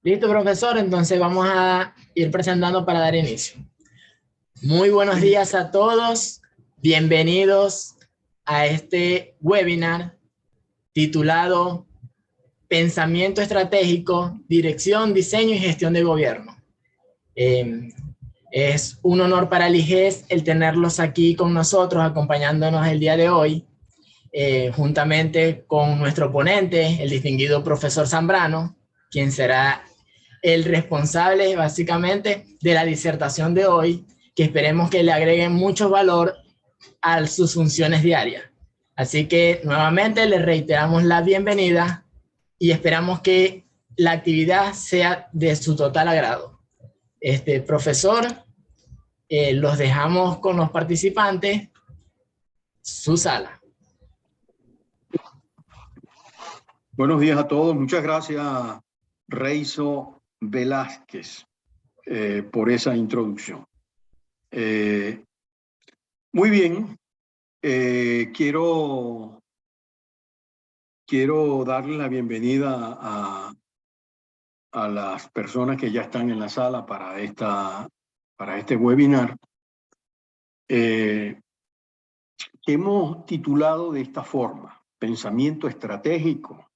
Listo, profesor, entonces vamos a ir presentando para dar inicio. Muy buenos días a todos, bienvenidos a este webinar titulado Pensamiento Estratégico, Dirección, Diseño y Gestión de Gobierno. Es un honor para el IGES el tenerlos aquí con nosotros, acompañándonos el día de hoy, juntamente con nuestro ponente, el distinguido profesor Zambrano, quien será el responsable básicamente de la disertación de hoy, que esperemos que le agreguen mucho valor a sus funciones diarias. Así que nuevamente les reiteramos la bienvenida y esperamos que la actividad sea de su total agrado. Profesor, los dejamos con los participantes, su sala. Buenos días a todos. Muchas gracias, Reizo Velázquez, por esa introducción. Muy bien. Quiero darle la bienvenida a las personas que ya están en la sala para este webinar. Hemos titulado de esta forma: Pensamiento estratégico,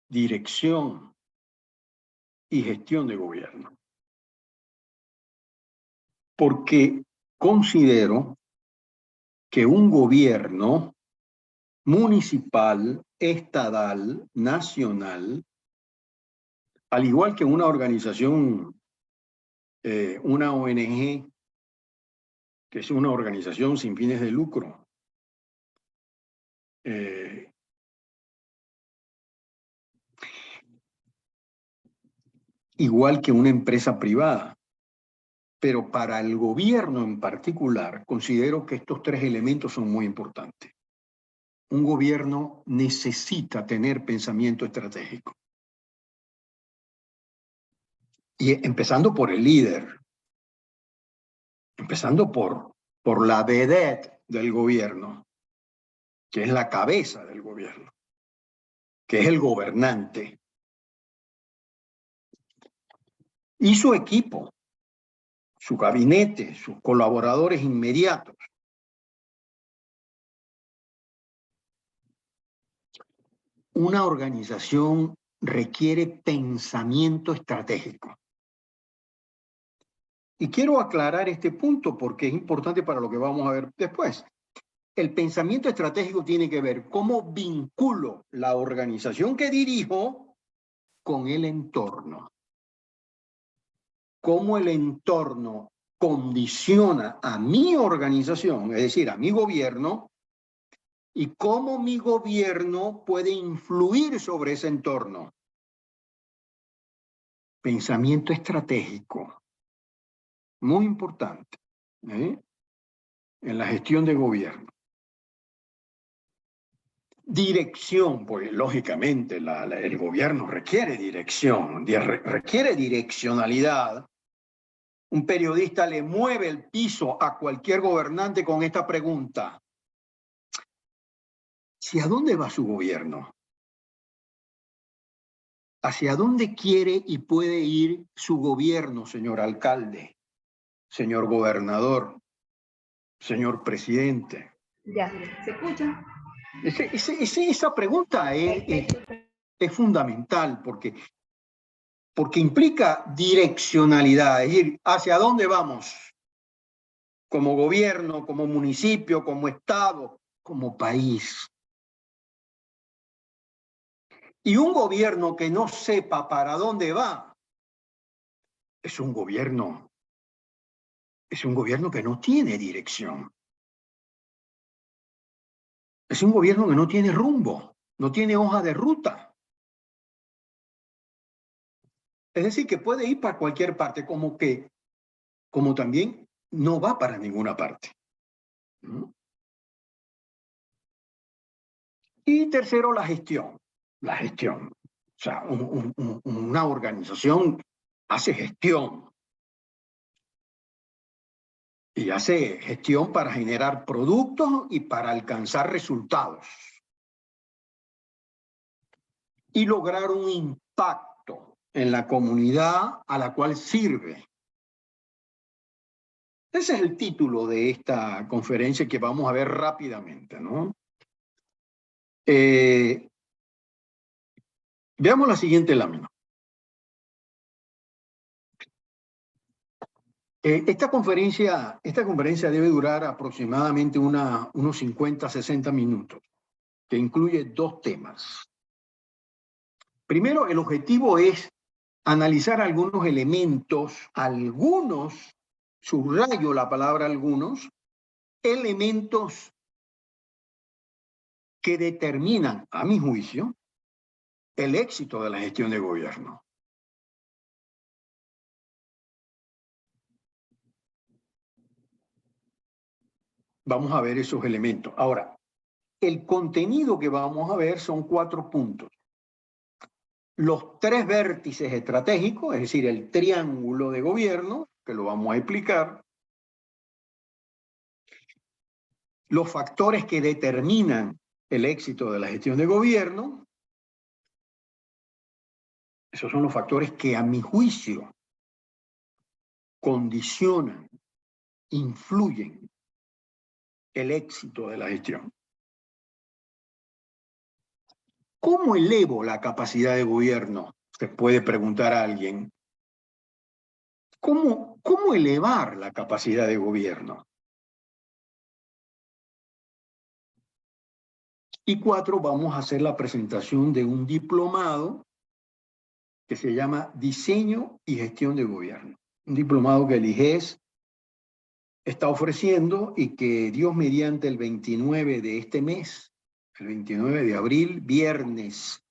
dirección y gestión de gobierno. Porque considero que un gobierno municipal, estatal, nacional, al igual que una organización, una ONG, que es una organización sin fines de lucro, igual que una empresa privada. Pero para el gobierno en particular, considero que estos tres elementos son muy importantes. Un gobierno necesita tener pensamiento estratégico. Y empezando por el líder, empezando por la vedette del gobierno, que es la cabeza del gobierno, que es el gobernante, y su equipo, su gabinete, sus colaboradores inmediatos. Una organización requiere pensamiento estratégico. Y quiero aclarar este punto porque es importante para lo que vamos a ver después. El pensamiento estratégico tiene que ver cómo vinculo la organización que dirijo con el entorno. Cómo el entorno condiciona a mi organización, es decir, a mi gobierno, y cómo mi gobierno puede influir sobre ese entorno. Pensamiento estratégico, muy importante, en la gestión de gobierno. Dirección, pues lógicamente el gobierno requiere dirección, requiere direccionalidad. Un periodista le mueve el piso a cualquier gobernante con esta pregunta: ¿hacia dónde va su gobierno? ¿Hacia dónde quiere y puede ir su gobierno, señor alcalde, señor gobernador, señor presidente? Ya, ¿se escucha? Esa pregunta es fundamental porque implica direccionalidad, es decir, ¿hacia dónde vamos? Como gobierno, como municipio, como estado, como país. Y un gobierno que no sepa para dónde va es un gobierno que no tiene dirección. Es un gobierno que no tiene rumbo, no tiene hoja de ruta. Es decir, que puede ir para cualquier parte, como también no va para ninguna parte. Y tercero, la gestión. La gestión. O sea, una organización hace gestión. Y hace gestión para generar productos y para alcanzar resultados. Y lograr un impacto en la comunidad a la cual sirve. Ese es el título de esta conferencia que vamos a ver rápidamente, ¿no? Veamos la siguiente lámina. Esta conferencia debe durar aproximadamente unos 50, 60 minutos, que incluye dos temas. Primero, el objetivo es analizar algunos elementos, subrayo la palabra algunos, elementos que determinan, a mi juicio, el éxito de la gestión de gobierno. Vamos a ver esos elementos. Ahora, el contenido que vamos a ver son 4 puntos. Los 3 vértices estratégicos, es decir, el triángulo de gobierno, que lo vamos a explicar. Los factores que determinan el éxito de la gestión de gobierno. Esos son los factores que, a mi juicio, condicionan, influyen el éxito de la gestión. ¿Cómo elevo la capacidad de gobierno? Se puede preguntar a alguien. ¿Cómo elevar la capacidad de gobierno? Y 4, vamos a hacer la presentación de un diplomado que se llama Diseño y Gestión de Gobierno. Un diplomado que el IGES está ofreciendo y que Dios mediante el 29 de este mes, el 29 de abril, viernes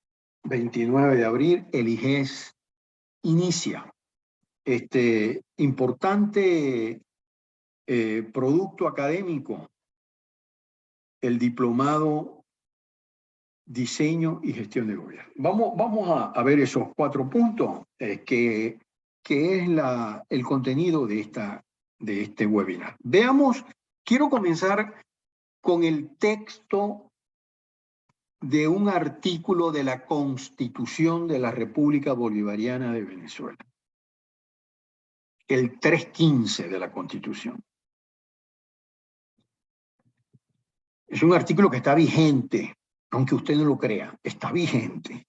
29 de abril, el IGES inicia este importante producto académico, el diplomado Diseño y Gestión de Gobierno. Vamos a ver esos 4 puntos que es el contenido de este webinar. Veamos, quiero comenzar con el texto de un artículo de la Constitución de la República Bolivariana de Venezuela. El 315 de la Constitución. Es un artículo que está vigente, aunque usted no lo crea, está vigente.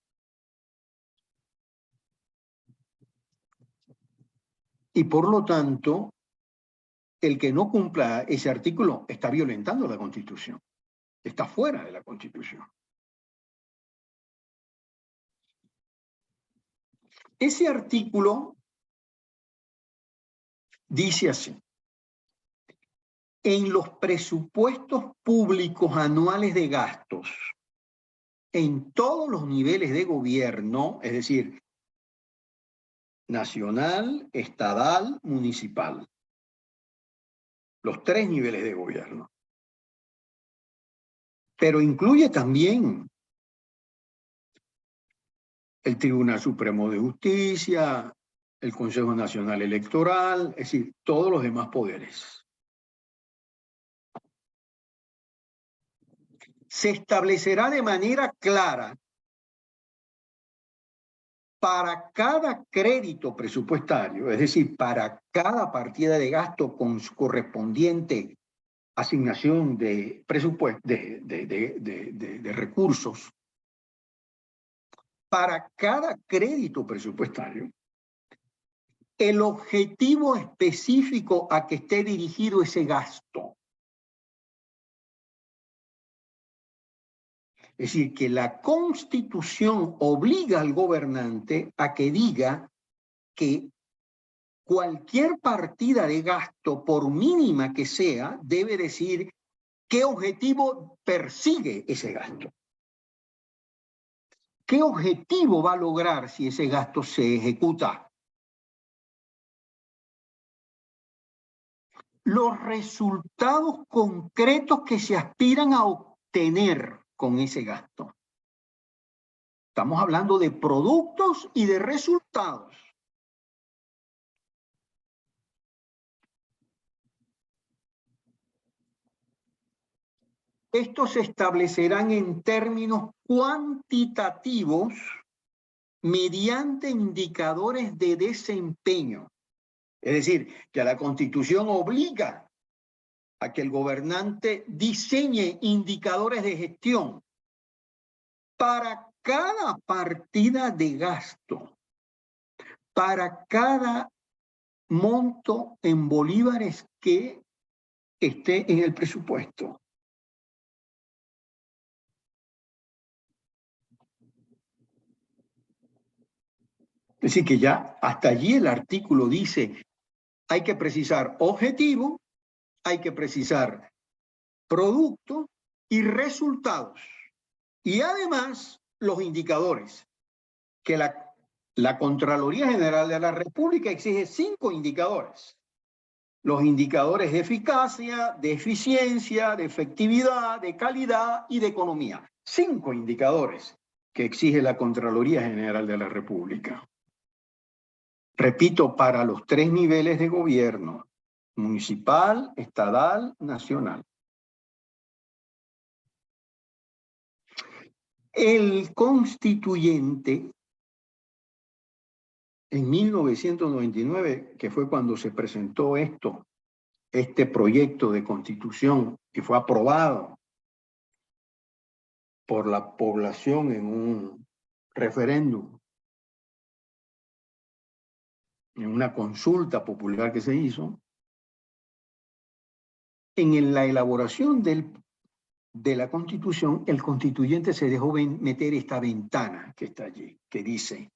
Y por lo tanto, el que no cumpla ese artículo está violentando la Constitución, está fuera de la Constitución. Ese artículo dice así: en los presupuestos públicos anuales de gastos, en todos los niveles de gobierno, es decir, nacional, estatal, municipal, los 3 niveles de gobierno. Pero incluye también el Tribunal Supremo de Justicia, el Consejo Nacional Electoral, es decir, todos los demás poderes. Se establecerá de manera clara para cada crédito presupuestario, es decir, para cada partida de gasto con su correspondiente asignación de presupuesto, de recursos, para cada crédito presupuestario, el objetivo específico a que esté dirigido ese gasto. Es decir, que la Constitución obliga al gobernante a que diga que cualquier partida de gasto, por mínima que sea, debe decir qué objetivo persigue ese gasto. ¿Qué objetivo va a lograr si ese gasto se ejecuta? Los resultados concretos que se aspiran a obtener con ese gasto. Estamos hablando de productos y de resultados. Estos se establecerán en términos cuantitativos mediante indicadores de desempeño. Es decir, que la Constitución obliga a que el gobernante diseñe indicadores de gestión para cada partida de gasto, para cada monto en bolívares que esté en el presupuesto. Es decir, que ya hasta allí el artículo dice, hay que precisar objetivo, hay que precisar producto y resultados. Y además los indicadores, que la Contraloría General de la República exige 5 indicadores. Los indicadores de eficacia, de eficiencia, de efectividad, de calidad y de economía. 5 indicadores que exige la Contraloría General de la República. Repito, para los 3 niveles de gobierno, municipal, estatal, nacional. El constituyente, en 1999, que fue cuando se presentó este proyecto de constitución que fue aprobado por la población en un referéndum, en una consulta popular que se hizo, en la elaboración de la Constitución, el constituyente se dejó meter esta ventana que está allí, que dice,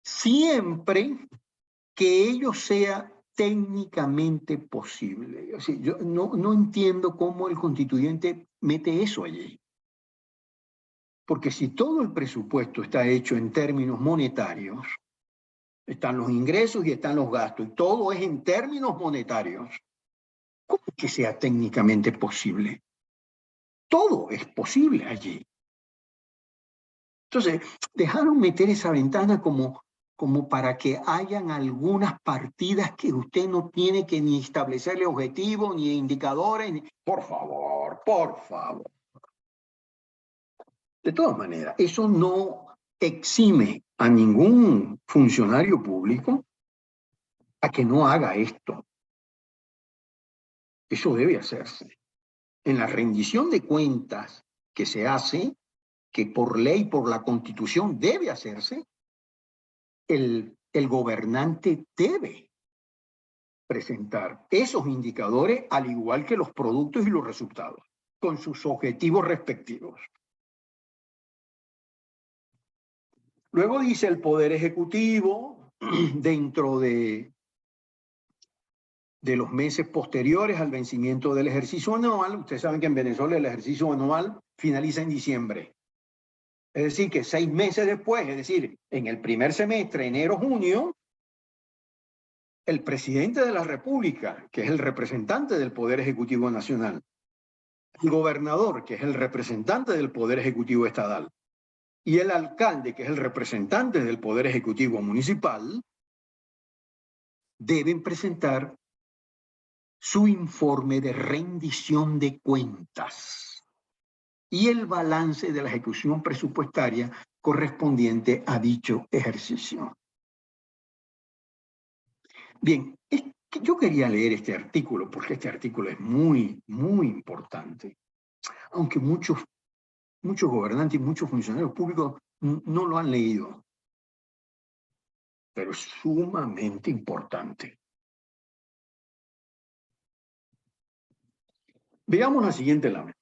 siempre que ello sea técnicamente posible. O sea, yo no entiendo cómo el constituyente mete eso allí. Porque si todo el presupuesto está hecho en términos monetarios, están los ingresos y están los gastos, y todo es en términos monetarios, ¿cómo que sea técnicamente posible? Todo es posible allí. Entonces, dejaron meter esa ventana como para que hayan algunas partidas que usted no tiene que ni establecerle objetivos, ni indicadores. Por favor, por favor. De todas maneras, eso no exime a ningún funcionario público a que no haga esto. Eso debe hacerse. En la rendición de cuentas que se hace, que por ley, por la Constitución debe hacerse, el gobernante debe presentar esos indicadores al igual que los productos y los resultados, con sus objetivos respectivos. Luego dice el Poder Ejecutivo, dentro de los meses posteriores al vencimiento del ejercicio anual, ustedes saben que en Venezuela el ejercicio anual finaliza en diciembre. Es decir, que 6 meses después, es decir, en el primer semestre, enero-junio, el presidente de la República, que es el representante del Poder Ejecutivo Nacional, el gobernador, que es el representante del Poder Ejecutivo Estatal, y el alcalde, que es el representante del Poder Ejecutivo Municipal, deben presentar su informe de rendición de cuentas y el balance de la ejecución presupuestaria correspondiente a dicho ejercicio. Bien, yo quería leer este artículo porque este artículo es muy, muy importante. Aunque muchos gobernantes y muchos funcionarios públicos no lo han leído. Pero es sumamente importante. Veamos la siguiente lámina.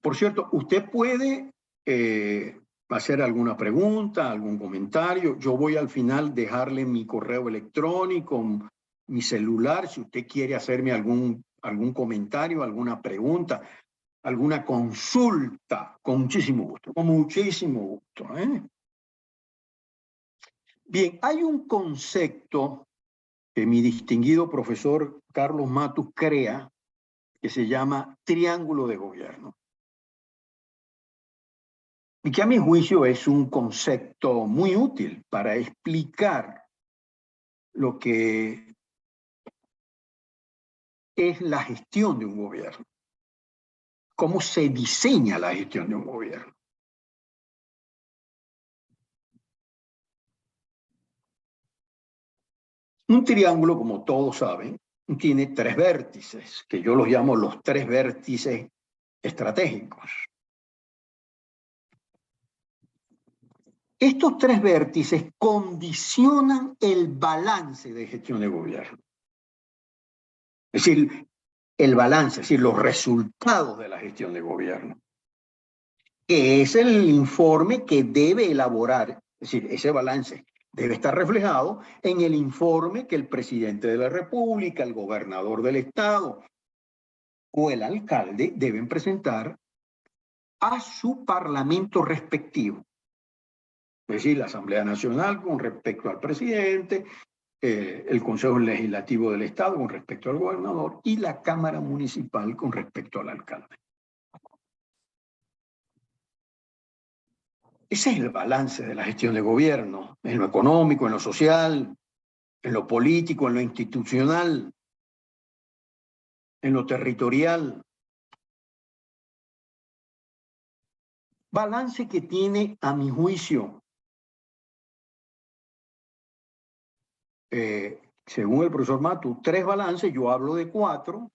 Por cierto, usted puede hacer alguna pregunta, algún comentario. Yo voy al final dejarle mi correo electrónico, mi celular, si usted quiere hacerme algún comentario, alguna pregunta, alguna consulta, con muchísimo gusto, con muchísimo gusto. Bien, hay un concepto que mi distinguido profesor Carlos Matus crea, que se llama triángulo de gobierno. Y que a mi juicio es un concepto muy útil para explicar lo que es la gestión de un gobierno. cómo se diseña la gestión de un gobierno. Un triángulo, como todos saben, tiene tres vértices, que yo los llamo los tres vértices estratégicos. Estos tres vértices condicionan el balance de gestión de gobierno. Es decir, el balance, es decir, los resultados de la gestión de gobierno, que es el informe que debe elaborar, es decir, ese balance debe estar reflejado en el informe que el presidente de la República, el gobernador del estado o el alcalde deben presentar a su parlamento respectivo. Es decir, la Asamblea Nacional con respecto al presidente, el Consejo Legislativo del Estado con respecto al gobernador y la Cámara Municipal con respecto al alcalde. Ese es el balance de la gestión de gobierno, en lo económico, en lo social, en lo político, en lo institucional, en lo territorial. Balance que tiene, a mi juicio, según el profesor Matu, 3 balances, yo hablo de 4.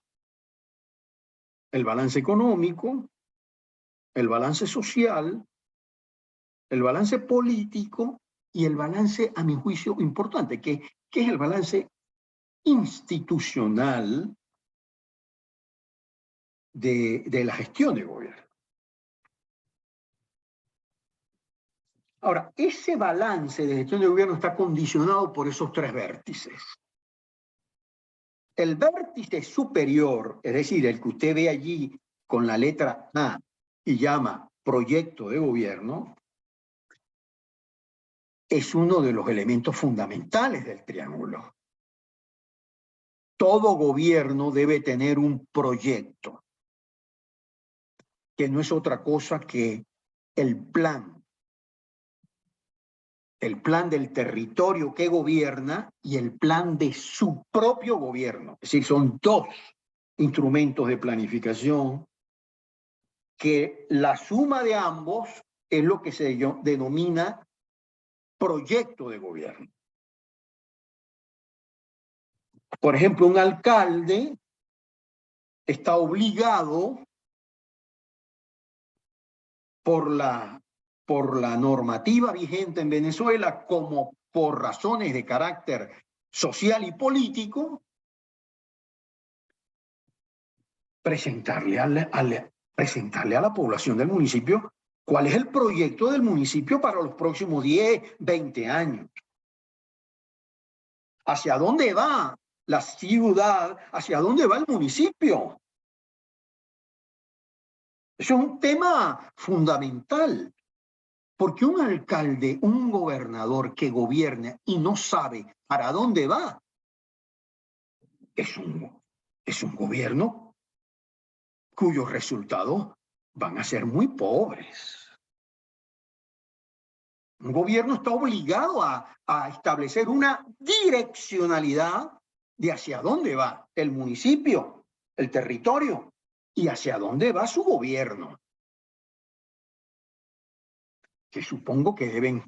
El balance económico, el balance social, el balance político y el balance, a mi juicio, importante, que es el balance institucional de la gestión de gobierno. Ahora, ese balance de gestión de gobierno está condicionado por esos 3 vértices. El vértice superior, es decir, el que usted ve allí con la letra A y llama proyecto de gobierno, es uno de los elementos fundamentales del triángulo. Todo gobierno debe tener un proyecto, que no es otra cosa que el plan del territorio que gobierna y el plan de su propio gobierno. Es decir, son 2 instrumentos de planificación que la suma de ambos es lo que se denomina proyecto de gobierno. Por ejemplo, un alcalde está obligado por la normativa vigente en Venezuela, como por razones de carácter social y político, presentarle a la población del municipio cuál es el proyecto del municipio para los próximos 10, 20 años. ¿Hacia dónde va la ciudad? ¿Hacia dónde va el municipio? Eso es un tema fundamental. Porque un alcalde, un gobernador que gobierna y no sabe para dónde va, es un gobierno cuyos resultados van a ser muy pobres. Un gobierno está obligado a establecer una direccionalidad de hacia dónde va el municipio, el territorio, y hacia dónde va su gobierno. Que supongo que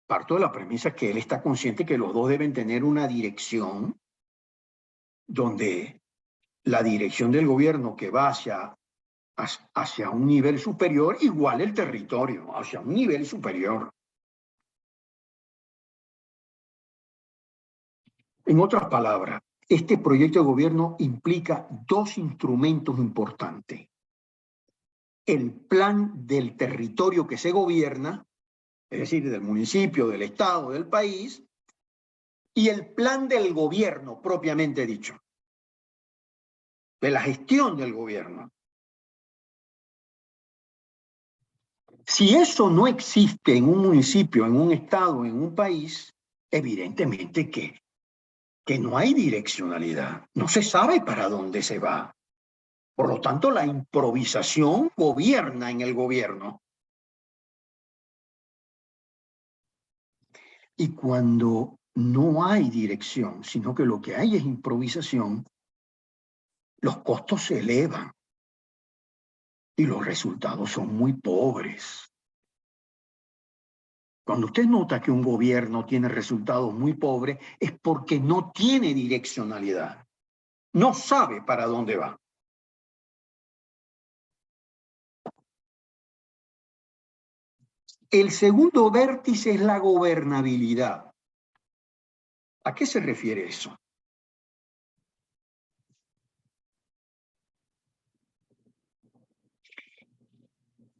parto de la premisa que él está consciente que los dos deben tener una dirección donde la dirección del gobierno que va hacia un nivel superior igual el territorio, hacia un nivel superior. En otras palabras, este proyecto de gobierno implica 2 instrumentos importantes. El plan del territorio que se gobierna, es decir, del municipio, del estado, del país, y el plan del gobierno propiamente dicho, de la gestión del gobierno. Si eso no existe en un municipio, en un estado, en un país, evidentemente que no hay direccionalidad, no se sabe para dónde se va. Por lo tanto, la improvisación gobierna en el gobierno. Y cuando no hay dirección, sino que lo que hay es improvisación, los costos se elevan. y los resultados son muy pobres. Cuando usted nota que un gobierno tiene resultados muy pobres, es porque no tiene direccionalidad, no sabe para dónde va. El segundo vértice es la gobernabilidad. ¿A qué se refiere eso?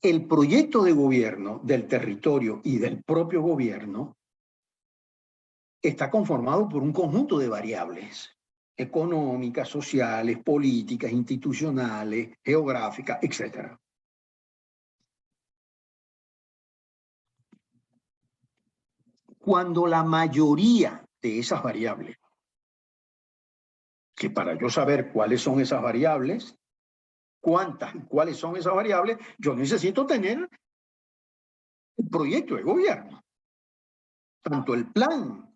El proyecto de gobierno del territorio y del propio gobierno está conformado por un conjunto de variables económicas, sociales, políticas, institucionales, geográficas, etc. Cuando la mayoría de esas variables, que para yo saber cuáles son esas variables, cuántas y cuáles son esas variables, yo necesito tener el proyecto de gobierno, tanto el plan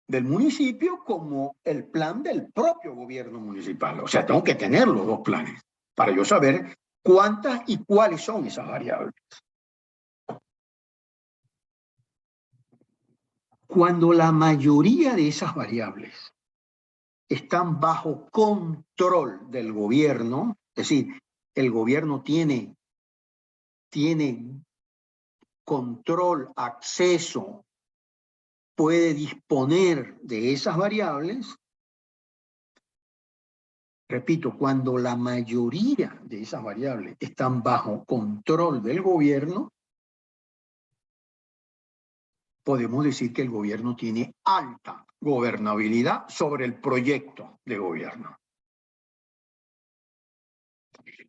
del municipio como el plan del propio gobierno municipal. O sea, tengo que tener los dos planes para yo saber cuántas y cuáles son esas variables. Cuando la mayoría de esas variables están bajo control del gobierno, es decir, el gobierno tiene control, acceso, puede disponer de esas variables. Repito, cuando la mayoría de esas variables están bajo control del gobierno, podemos decir que el gobierno tiene alta gobernabilidad sobre el proyecto de gobierno.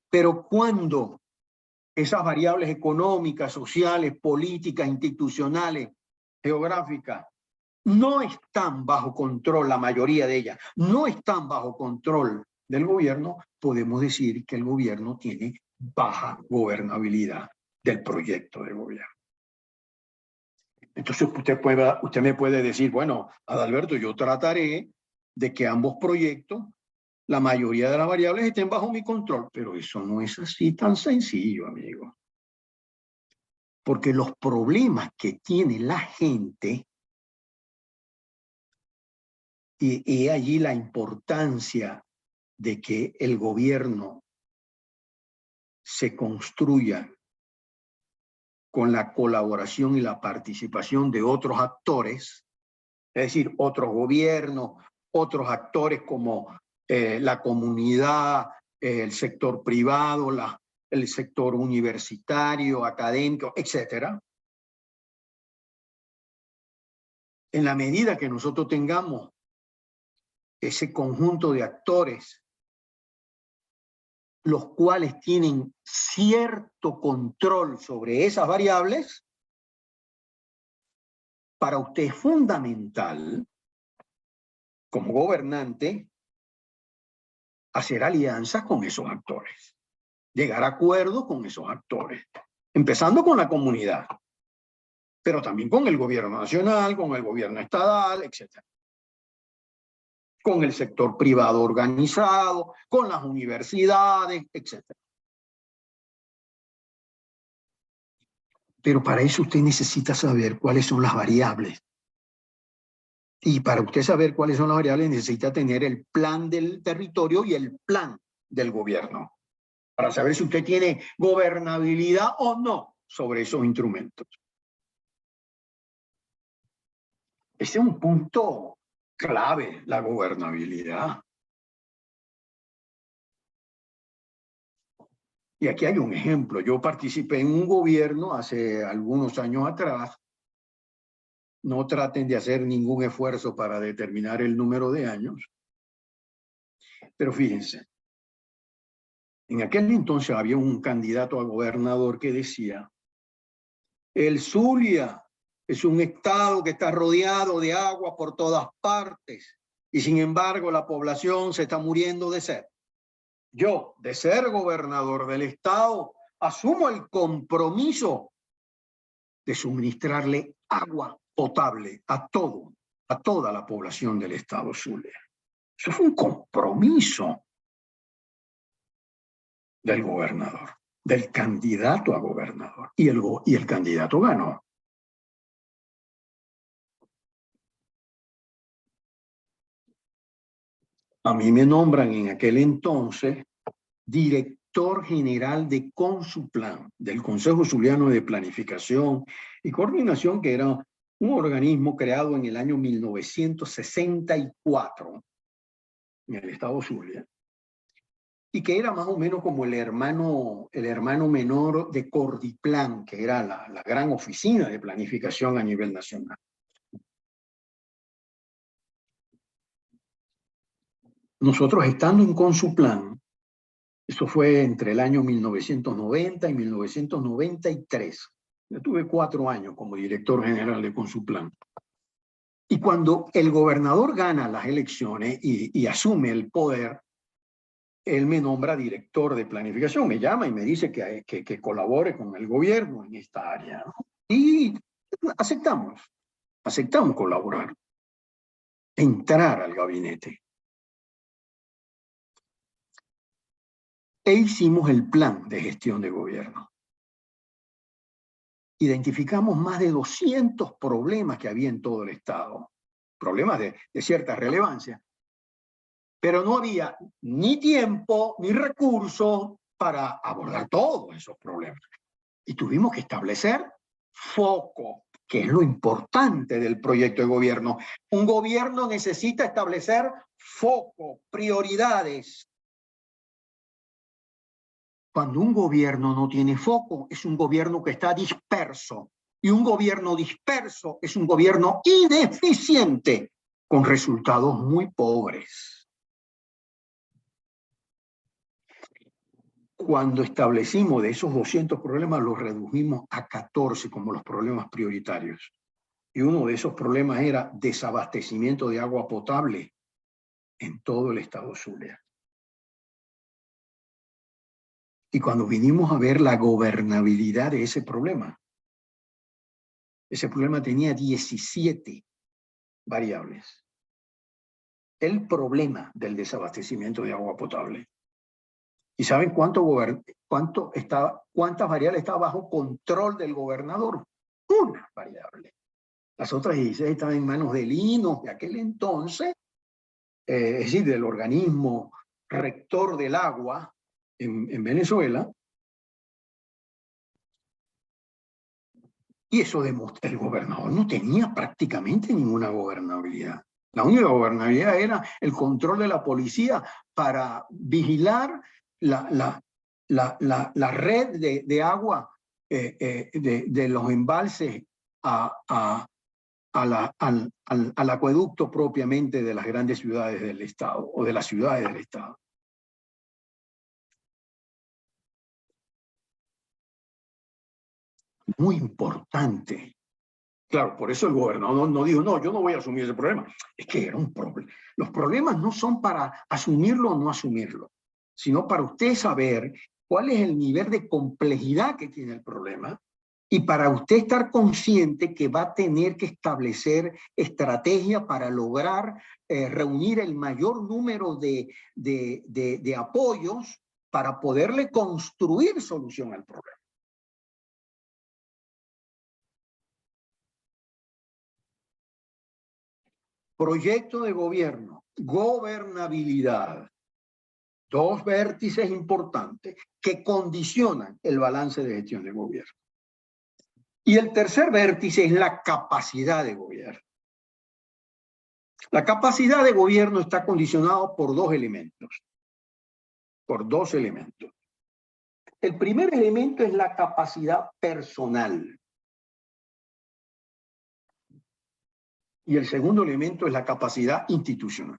Pero cuando esas variables económicas, sociales, políticas, institucionales, geográficas, no están bajo control, la mayoría de ellas, no están bajo control del gobierno, podemos decir que el gobierno tiene baja gobernabilidad del proyecto de gobierno. Entonces usted me puede decir, bueno, Adalberto, yo trataré de que ambos proyectos, la mayoría de las variables estén bajo mi control, pero eso no es así tan sencillo, amigo. Porque los problemas que tiene la gente, y allí la importancia de que el gobierno se construya con la colaboración y la participación de otros actores, es decir, otros gobiernos, otros actores como la comunidad, el sector privado, el sector universitario, académico, etc. En la medida que nosotros tengamos ese conjunto de actores, los cuales tienen cierto control sobre esas variables, para usted es fundamental, como gobernante, hacer alianzas con esos actores, llegar a acuerdos con esos actores, empezando con la comunidad, pero también con el gobierno nacional, con el gobierno estatal, etc. Con el sector privado organizado, con las universidades, etc. Pero para eso usted necesita saber cuáles son las variables. Y para usted saber cuáles son las variables, necesita tener el plan del territorio y el plan del gobierno, para saber si usted tiene gobernabilidad o no sobre esos instrumentos. Ese es un punto clave, la gobernabilidad. Y aquí hay un ejemplo. Yo participé en un gobierno hace algunos años atrás. No traten de hacer ningún esfuerzo para determinar el número de años. Pero fíjense, en aquel entonces había un candidato a gobernador que decía: el Zulia es un estado que está rodeado de agua por todas partes y sin embargo la población se está muriendo de sed. Yo, de ser gobernador del estado, asumo el compromiso de suministrarle agua potable a toda la población del estado Zulia. Eso fue un compromiso. del gobernador, del candidato a gobernador. Y el candidato ganó. A mí me nombran en aquel entonces director general de Consuplan, del Consejo Zuliano de Planificación y Coordinación, que era un organismo creado en el año 1964 en el estado Zulia, y que era más o menos como el hermano menor de Cordiplan, que era la gran oficina de planificación a nivel nacional. Nosotros, estando en Consuplan, eso fue entre el año 1990 y 1993. Yo tuve 4 años como director general de Consuplan. Y cuando el gobernador gana las elecciones y asume el poder, él me nombra director de planificación, me llama y me dice que colabore con el gobierno en esta área, ¿no? Y aceptamos colaborar, entrar al gabinete. E hicimos el plan de gestión de gobierno. Identificamos más de 200 problemas que había en todo el estado, problemas de cierta relevancia, pero no había ni tiempo ni recursos para abordar todos esos problemas. Y tuvimos que establecer foco, que es lo importante del proyecto de gobierno. Un gobierno necesita establecer foco, prioridades. Cuando un gobierno no tiene foco, es un gobierno que está disperso. Y un gobierno disperso es un gobierno ineficiente, con resultados muy pobres. Cuando establecimos de esos 200 problemas, los redujimos a 14 como los problemas prioritarios. Y uno de esos problemas era desabastecimiento de agua potable en todo el estado Zulia. Y cuando vinimos a ver la gobernabilidad de ese problema tenía 17 variables. El problema del desabastecimiento de agua potable. ¿Y saben cuántas variables estaban bajo control del gobernador? Una variable. Las otras 16 estaban en manos del INO de aquel entonces, es decir, del organismo rector del agua en Venezuela. Y eso demuestra, el gobernador no tenía prácticamente ninguna gobernabilidad. La única gobernabilidad era el control de la policía para vigilar la red de agua de los embalses al acueducto propiamente de las grandes ciudades del estado o de las ciudades del estado. Muy importante. Claro, por eso el gobernador no dijo, no, yo no voy a asumir ese problema. Es que era un problema. Los problemas no son para asumirlo o no asumirlo, sino para usted saber cuál es el nivel de complejidad que tiene el problema y para usted estar consciente que va a tener que establecer estrategia para lograr reunir el mayor número de apoyos para poderle construir solución al problema. Proyecto de gobierno, gobernabilidad. 2 vértices importantes que condicionan el balance de gestión de gobierno. Y el tercer vértice es la capacidad de gobierno. La capacidad de gobierno está condicionada por 2 elementos. Por 2 elementos. El primer elemento es la capacidad personal. Y el segundo elemento es la capacidad institucional.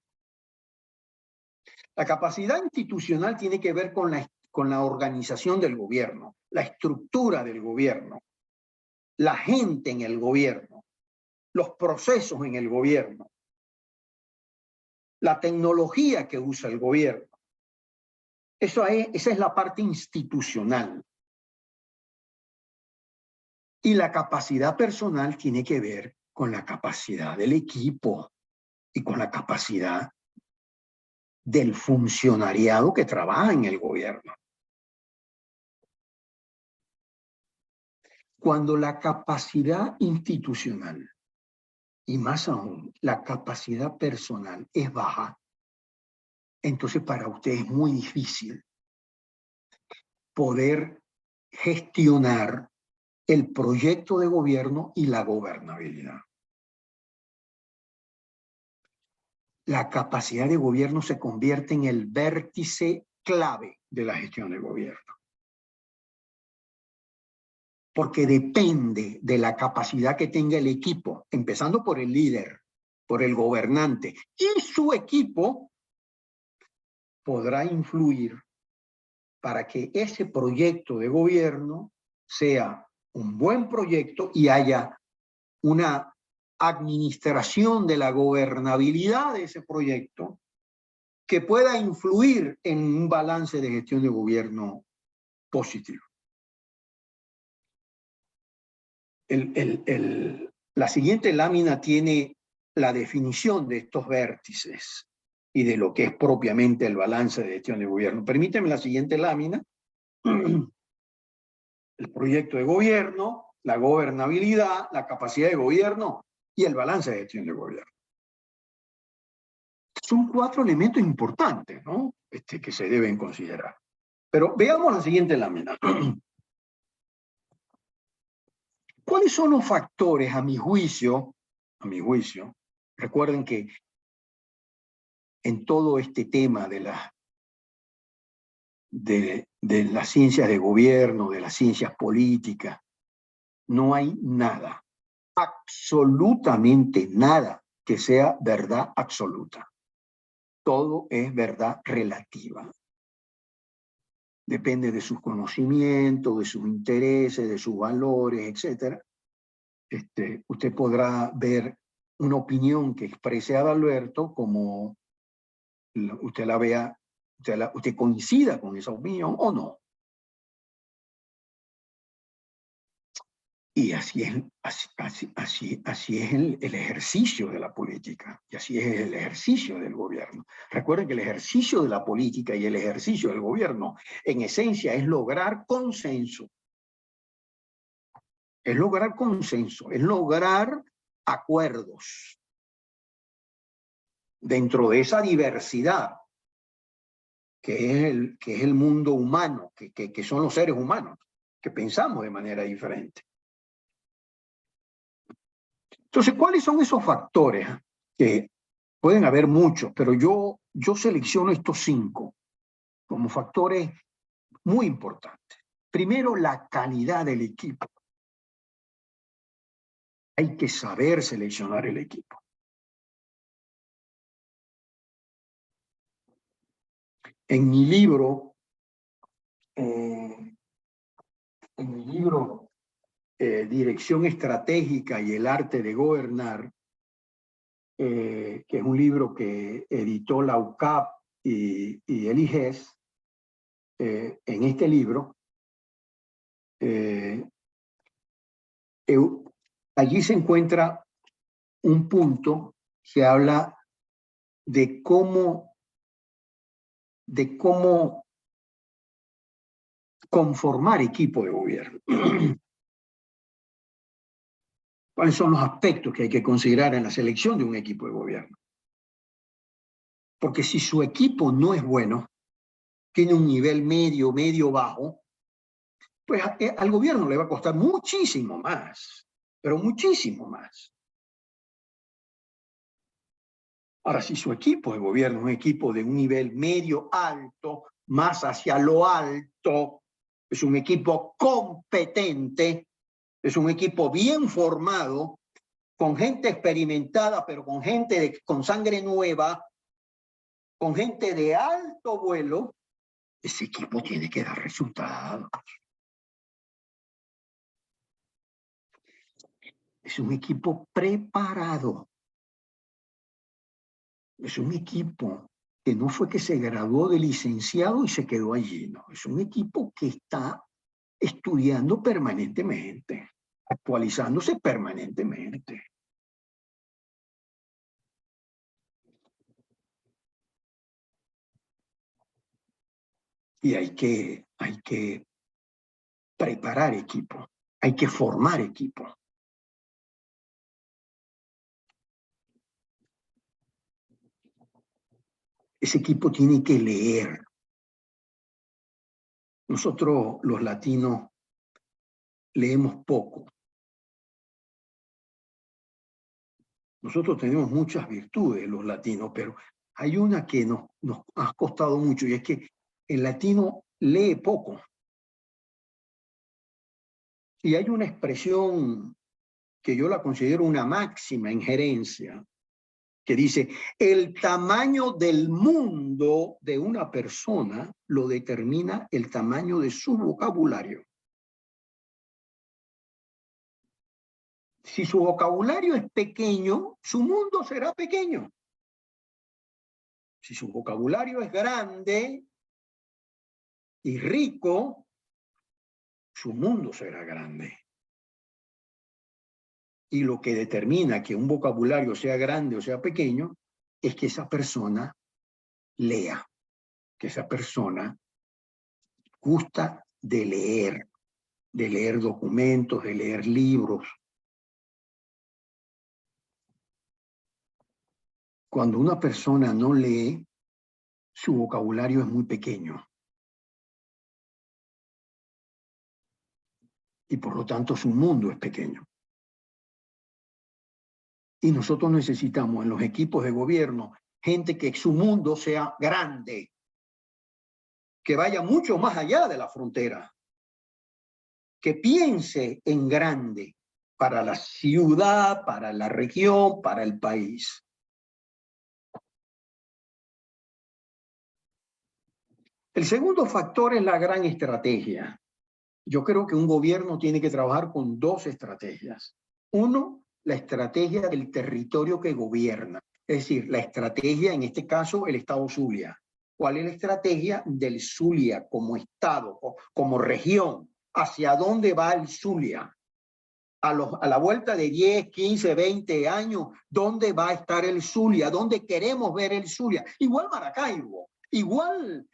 La capacidad institucional tiene que ver con la organización del gobierno, la estructura del gobierno, la gente en el gobierno, los procesos en el gobierno, la tecnología que usa el gobierno. Esa es la parte institucional. Y la capacidad personal tiene que ver con la capacidad del equipo y con la capacidad del funcionariado que trabaja en el gobierno. Cuando la capacidad institucional, y más aún la capacidad personal es baja, entonces para usted es muy difícil poder gestionar el proyecto de gobierno y la gobernabilidad. La capacidad de gobierno se convierte en el vértice clave de la gestión de gobierno. Porque depende de la capacidad que tenga el equipo, empezando por el líder, por el gobernante, y su equipo podrá influir para que ese proyecto de gobierno sea un buen proyecto y haya una administración de la gobernabilidad de ese proyecto que pueda influir en un balance de gestión de gobierno positivo. La siguiente lámina tiene la definición de estos vértices y de lo que es propiamente el balance de gestión de gobierno. Permíteme la siguiente lámina. El proyecto de gobierno, la gobernabilidad, la capacidad de gobierno y el balance de gestión de gobierno. Son 4 elementos importantes, ¿no? Que se deben considerar. Pero veamos la siguiente lámina. ¿Cuáles son los factores, a mi juicio, recuerden que en todo este tema de las ciencias de gobierno, de las ciencias políticas, no hay nada, absolutamente nada, que sea verdad absoluta. Todo es verdad relativa. Depende de sus conocimientos, de sus intereses, de sus valores, etc. Usted podrá ver una opinión que exprese Adalberto como usted la vea, usted coincida con esa opinión o no. Y así es el ejercicio de la política, y así es el ejercicio del gobierno. Recuerden que el ejercicio de la política y el ejercicio del gobierno, en esencia, es lograr consenso. Es lograr consenso, es lograr acuerdos dentro de esa diversidad que es el mundo humano, que son los seres humanos, que pensamos de manera diferente. Entonces, ¿cuáles son esos factores? Que pueden haber muchos, pero yo selecciono estos 5 como factores muy importantes. Primero, la calidad del equipo. Hay que saber seleccionar el equipo. En mi libro, Dirección Estratégica y el Arte de Gobernar, que es un libro que editó la UCAP y el IGES, en este libro, allí se encuentra un punto que habla de cómo conformar equipo de gobierno. ¿Cuáles son los aspectos que hay que considerar en la selección de un equipo de gobierno? Porque si su equipo no es bueno, tiene un nivel medio, bajo, pues al gobierno le va a costar muchísimo más, pero muchísimo más. Ahora, si su equipo de gobierno es un equipo de un nivel medio alto, más hacia lo alto, es un equipo competente, es un equipo bien formado, con gente experimentada, pero con gente con sangre nueva, con gente de alto vuelo, ese equipo tiene que dar resultados. Es un equipo preparado. Es un equipo que no fue que se graduó de licenciado y se quedó allí, no. Es un equipo que está estudiando permanentemente, actualizándose permanentemente. Y hay que preparar equipo. Hay que formar equipo. Ese equipo tiene que leer. Nosotros, los latinos, leemos poco. Nosotros tenemos muchas virtudes, los latinos, pero hay una que nos ha costado mucho, y es que el latino lee poco. Y hay una expresión que yo la considero una máxima en gerencia, que dice, el tamaño del mundo de una persona lo determina el tamaño de su vocabulario. Si su vocabulario es pequeño, su mundo será pequeño. Si su vocabulario es grande y rico, su mundo será grande. Y lo que determina que un vocabulario sea grande o sea pequeño es que esa persona lea, que esa persona gusta de leer documentos, de leer libros. Cuando una persona no lee, su vocabulario es muy pequeño. Y por lo tanto su mundo es pequeño. Y nosotros necesitamos en los equipos de gobierno gente que su mundo sea grande, que vaya mucho más allá de la frontera, que piense en grande para la ciudad, para la región, para el país. El segundo factor es la gran estrategia. Yo creo que un gobierno tiene que trabajar con dos estrategias. Uno, la estrategia del territorio que gobierna, es decir, la estrategia, en este caso, el Estado Zulia. ¿Cuál es la estrategia del Zulia como Estado, como región? ¿Hacia dónde va el Zulia? A la vuelta de 10, 15, 20 años, ¿dónde va a estar el Zulia? ¿Dónde queremos ver el Zulia? Igual Maracaibo, igual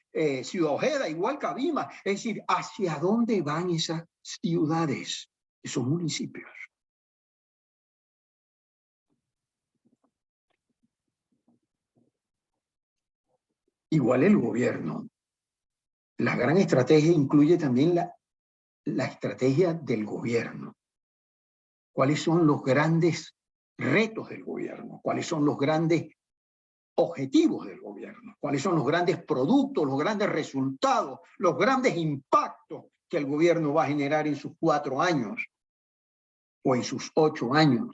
Ciudad Ojeda, igual Cabima. Es decir, ¿hacia dónde van esas ciudades, esos municipios? Igual el gobierno. La gran estrategia incluye también la estrategia del gobierno. ¿Cuáles son los grandes retos del gobierno? ¿Cuáles son los grandes objetivos del gobierno? ¿Cuáles son los grandes productos, los grandes resultados, los grandes impactos que el gobierno va a generar en sus 4 años o en sus 8 años?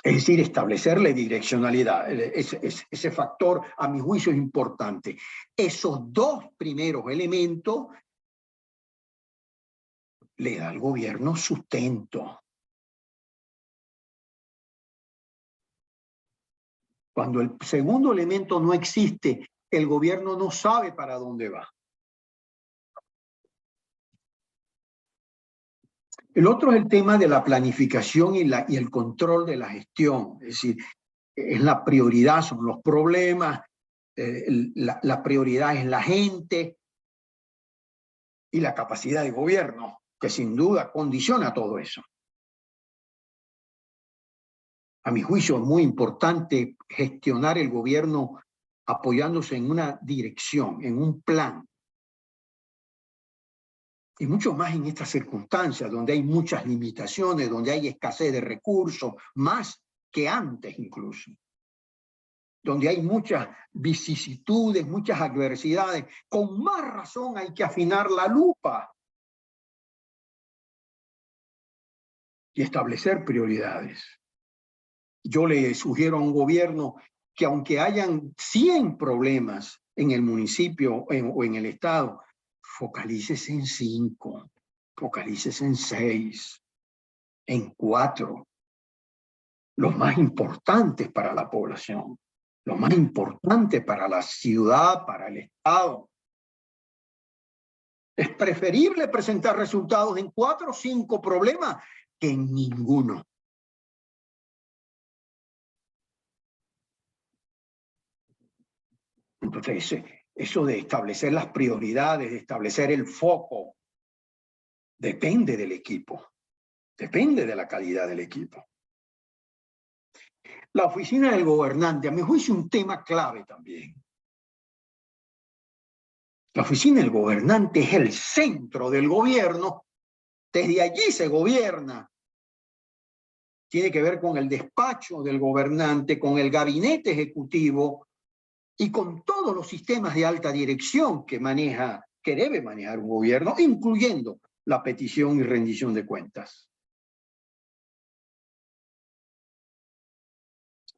Es decir, establecerle direccionalidad. Ese factor, a mi juicio, es importante. Esos dos primeros elementos le da al gobierno sustento. Cuando el segundo elemento no existe, el gobierno no sabe para dónde va. El otro es el tema de la planificación y el control de la gestión. Es decir, es la prioridad, son los problemas, la prioridad es la gente y la capacidad de gobierno, que sin duda condiciona todo eso. A mi juicio es muy importante gestionar el gobierno apoyándose en una dirección, en un plan. Y mucho más en estas circunstancias, donde hay muchas limitaciones, donde hay escasez de recursos, más que antes incluso. Donde hay muchas vicisitudes, muchas adversidades. Con más razón hay que afinar la lupa y establecer prioridades. Yo le sugiero a un gobierno que aunque hayan 100 problemas en el municipio o en el estado, focalícese en 5, focalícese en 6, en 4, los más importantes para la población, los más importantes para la ciudad, para el estado. Es preferible presentar resultados en 4 o 5 problemas que en ninguno. Entonces, eso de establecer las prioridades, de establecer el foco, depende del equipo, depende de la calidad del equipo. La oficina del gobernante, a mi juicio, un tema clave también. La oficina del gobernante es el centro del gobierno, desde allí se gobierna. Tiene que ver con el despacho del gobernante, con el gabinete ejecutivo y con todos los sistemas de alta dirección que debe manejar un gobierno, incluyendo la petición y rendición de cuentas.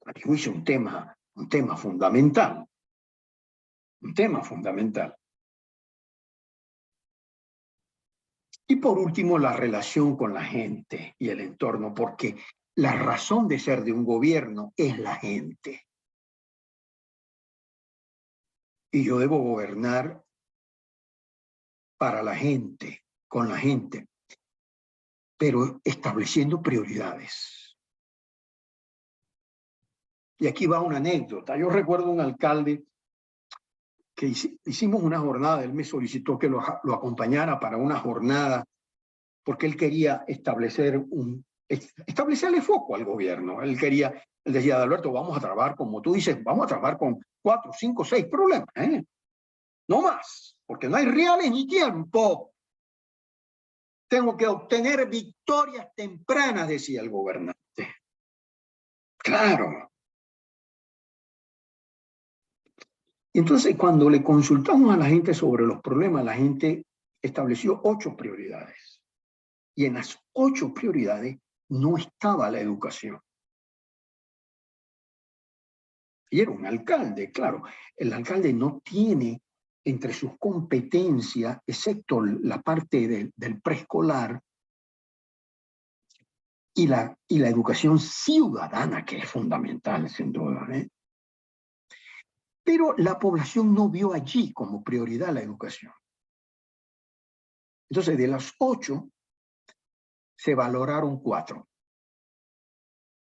A mi juicio, un tema fundamental. Un tema fundamental. Y por último, la relación con la gente y el entorno, porque la razón de ser de un gobierno es la gente. Y yo debo gobernar para la gente, con la gente, pero estableciendo prioridades. Y aquí va una anécdota. Yo recuerdo un alcalde que hicimos una jornada, él me solicitó que lo acompañara para una jornada, porque él quería establecerle foco al gobierno. Él decía, Alberto, vamos a trabajar, como tú dices, vamos a trabajar con 4, 5, 6 problemas, no más, porque no hay reales ni tiempo. Tengo que obtener victorias tempranas, decía el gobernante. Claro. Entonces, cuando le consultamos a la gente sobre los problemas, la gente estableció 8 prioridades. Y en las 8 prioridades no estaba la educación. Y era un alcalde, claro. El alcalde no tiene entre sus competencias, excepto la parte del preescolar y la educación ciudadana, que es fundamental, sin duda. Pero la población no vio allí como prioridad la educación. Entonces, de las 8, se valoraron 4.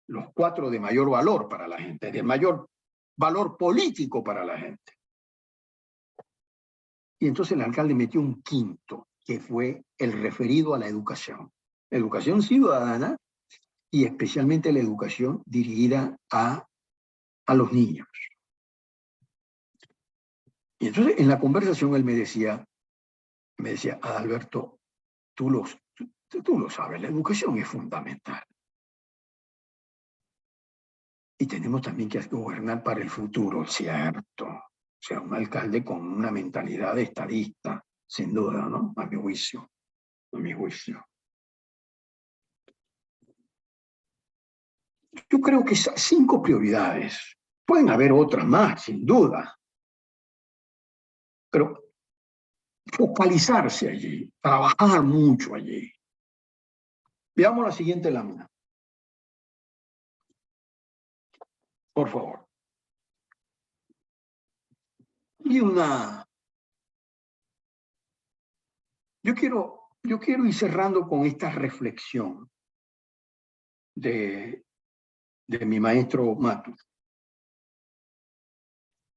Los 4 de mayor valor para la gente, de mayor valor político para la gente. Y entonces el alcalde metió un 5º, que fue el referido a la educación. Educación ciudadana y especialmente la educación dirigida a los niños. Y entonces en la conversación él me decía, Adalberto, tú lo sabes, la educación es fundamental. Y tenemos también que gobernar para el futuro, ¿cierto? O sea, un alcalde con una mentalidad de estadista, sin duda, ¿no? A mi juicio. A mi juicio. Yo creo que esas 5 prioridades, pueden haber otras más, sin duda, pero focalizarse allí, trabajar mucho allí. Veamos la siguiente lámina. Por favor. Y yo quiero ir cerrando con esta reflexión de mi maestro Matus,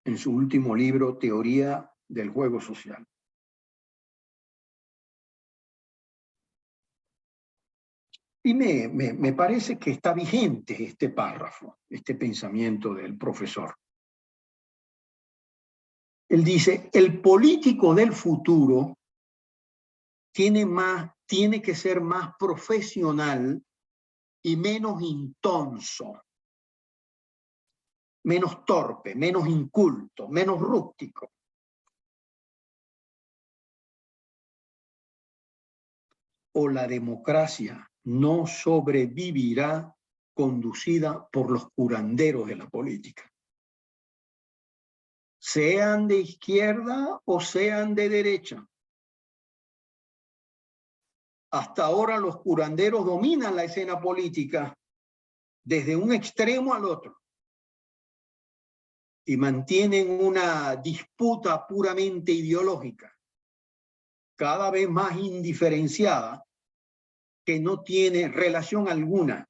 en su último libro, Teoría del Juego Social. Y me parece que está vigente este párrafo, este pensamiento del profesor. Él dice, el político del futuro tiene que ser más profesional y menos intonso, menos torpe, menos inculto, menos rústico. O la democracia no sobrevivirá conducida por los curanderos de la política. Sean de izquierda o sean de derecha. Hasta ahora los curanderos dominan la escena política desde un extremo al otro y mantienen una disputa puramente ideológica, cada vez más indiferenciada, que no tiene relación alguna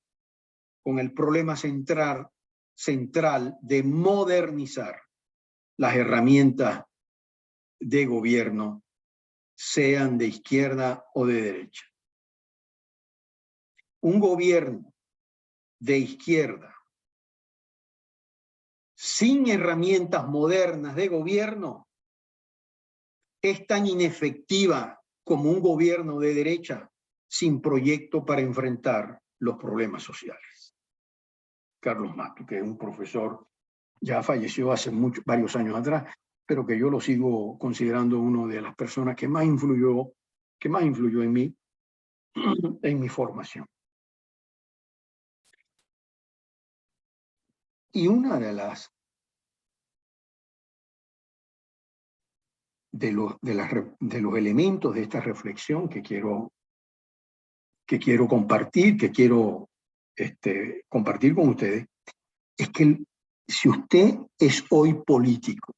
con el problema central de modernizar las herramientas de gobierno, sean de izquierda o de derecha. Un gobierno de izquierda sin herramientas modernas de gobierno es tan inefectiva como un gobierno de derecha sin proyecto para enfrentar los problemas sociales. Carlos Mato, que es un profesor, ya falleció hace varios años atrás, pero que yo lo sigo considerando una de las personas que más influyó en mí, en mi formación. Y una de los elementos de esta reflexión que quiero compartir, compartir con ustedes, es que si usted es hoy político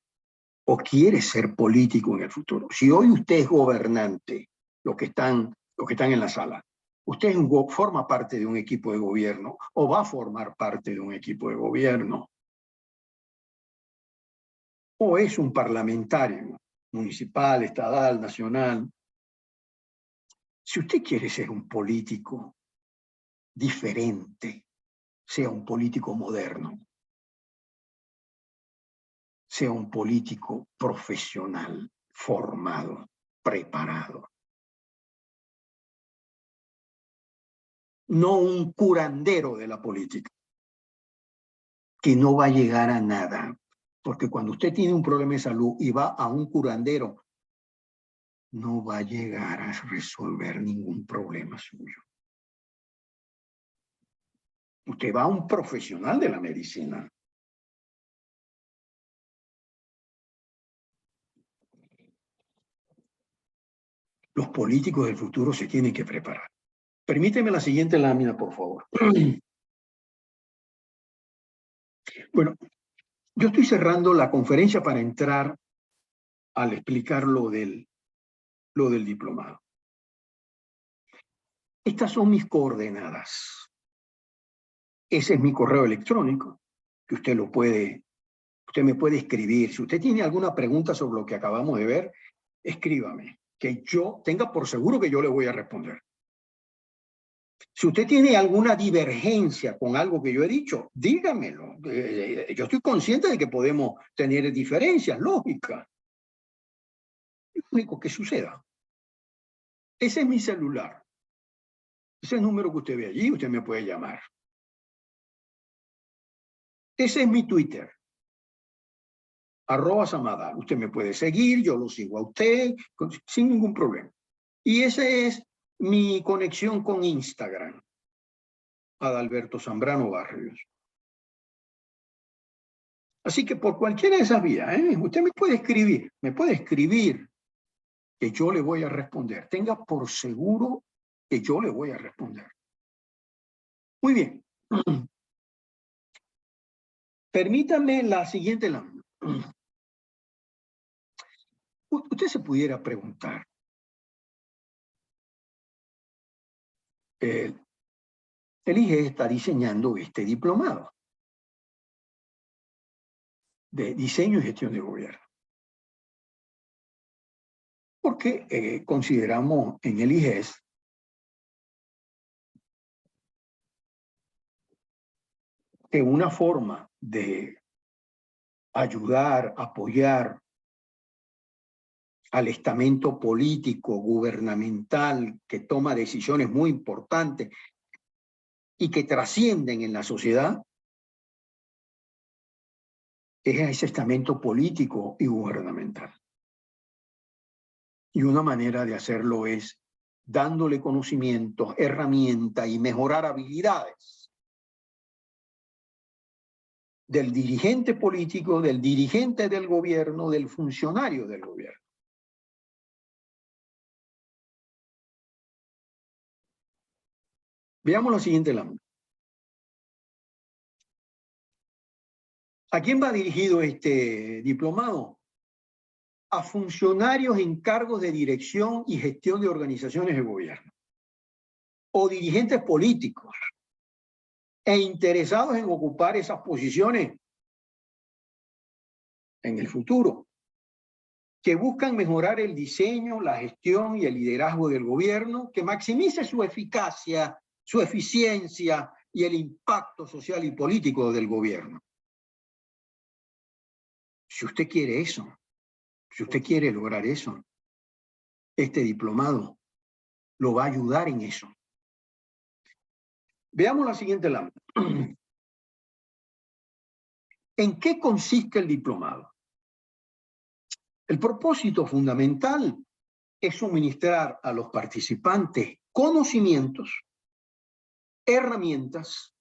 o quiere ser político en el futuro, si hoy usted es gobernante, los que están en la sala, usted forma parte de un equipo de gobierno o va a formar parte de un equipo de gobierno, o es un parlamentario municipal, estatal, nacional. Si usted quiere ser un político diferente, sea un político moderno, sea un político profesional, formado, preparado. No un curandero de la política, que no va a llegar a nada. Porque cuando usted tiene un problema de salud y va a un curandero, no va a llegar a resolver ningún problema suyo. Usted va a un profesional de la medicina. Los políticos del futuro se tienen que preparar. Permíteme la siguiente lámina, por favor. Bueno, yo estoy cerrando la conferencia para entrar al explicar lo del diplomado. Estas son mis coordenadas. Ese es mi correo electrónico, que usted me puede escribir. Si usted tiene alguna pregunta sobre lo que acabamos de ver, escríbame, que yo tenga por seguro que yo le voy a responder. Si usted tiene alguna divergencia con algo que yo he dicho, dígamelo. Yo estoy consciente de que podemos tener diferencias lógicas. Es lo único que suceda. Ese es mi celular. Ese es el número que usted ve allí, usted me puede llamar. Ese es mi Twitter. @Samadal. Usted me puede seguir, yo lo sigo a usted, sin ningún problema. Y ese es mi conexión con Instagram. Adalberto Zambrano Barrios. Así que por cualquiera de esas vías, usted me puede escribir que yo le voy a responder. Tenga por seguro que yo le voy a responder. Muy bien. Permítame la siguiente lámina. Usted se pudiera preguntar, el IGE está diseñando este diplomado de diseño y gestión de gobierno. Porque consideramos en el IGES que una forma de ayudar, apoyar al estamento político, gubernamental, que toma decisiones muy importantes y que trascienden en la sociedad, es a ese estamento político y gubernamental. Y una manera de hacerlo es dándole conocimientos, herramientas y mejorar habilidades del dirigente político, del dirigente del gobierno, del funcionario del gobierno. Veamos la siguiente lámina. ¿A quién va dirigido este diplomado? A funcionarios en cargos de dirección y gestión de organizaciones de gobierno, o dirigentes políticos, e interesados en ocupar esas posiciones en el futuro, que buscan mejorar el diseño, la gestión y el liderazgo del gobierno, que maximice su eficacia, su eficiencia y el impacto social y político del gobierno. Si usted quiere eso, si usted quiere lograr eso, este diplomado lo va a ayudar en eso. Veamos la siguiente lámina. ¿En qué consiste el diplomado? El propósito fundamental es suministrar a los participantes conocimientos, herramientas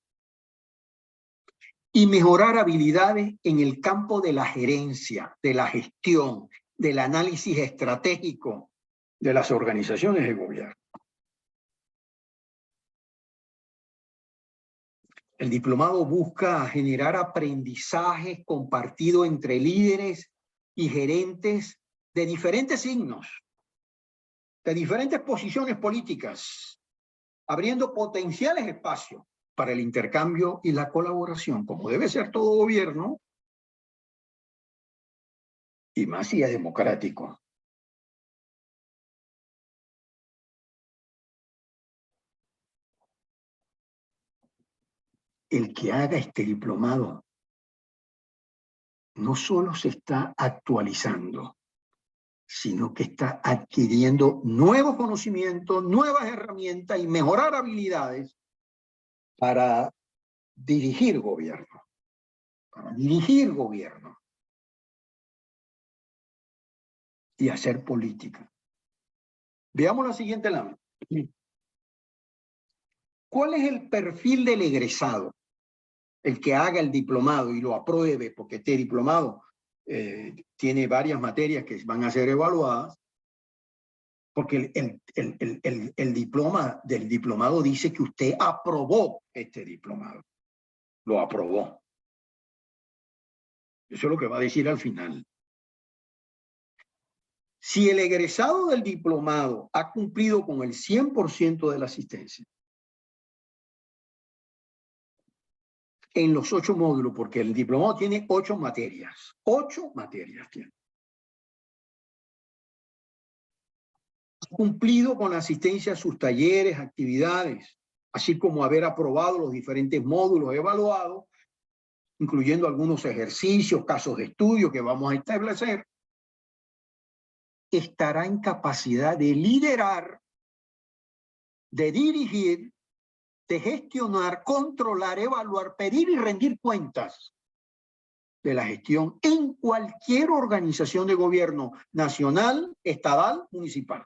y mejorar habilidades en el campo de la gerencia, de la gestión, del análisis estratégico de las organizaciones de gobierno. El diplomado busca generar aprendizajes compartidos entre líderes y gerentes de diferentes signos, de diferentes posiciones políticas, abriendo potenciales espacios para el intercambio y la colaboración, como debe ser todo gobierno, y más si es democrático. El que haga este diplomado no solo se está actualizando, sino que está adquiriendo nuevos conocimientos, nuevas herramientas y mejorar habilidades para dirigir gobierno. Para dirigir gobierno y hacer política. Veamos la siguiente lámina. ¿Cuál es el perfil del egresado? El que haga el diplomado y lo apruebe, porque este diplomado tiene varias materias que van a ser evaluadas, porque el diploma del diplomado dice que usted aprobó este diplomado. Lo aprobó. Eso es lo que va a decir al final. Si el egresado del diplomado ha cumplido con el 100% de la asistencia, en los 8 módulos, porque el diplomado tiene 8 materias. 8 materias tiene. Ha cumplido con la asistencia a sus talleres, actividades, así como haber aprobado los diferentes módulos evaluados, incluyendo algunos ejercicios, casos de estudio que vamos a establecer, estará en capacidad de liderar, de dirigir, de gestionar, controlar, evaluar, pedir y rendir cuentas de la gestión en cualquier organización de gobierno nacional, estatal, municipal.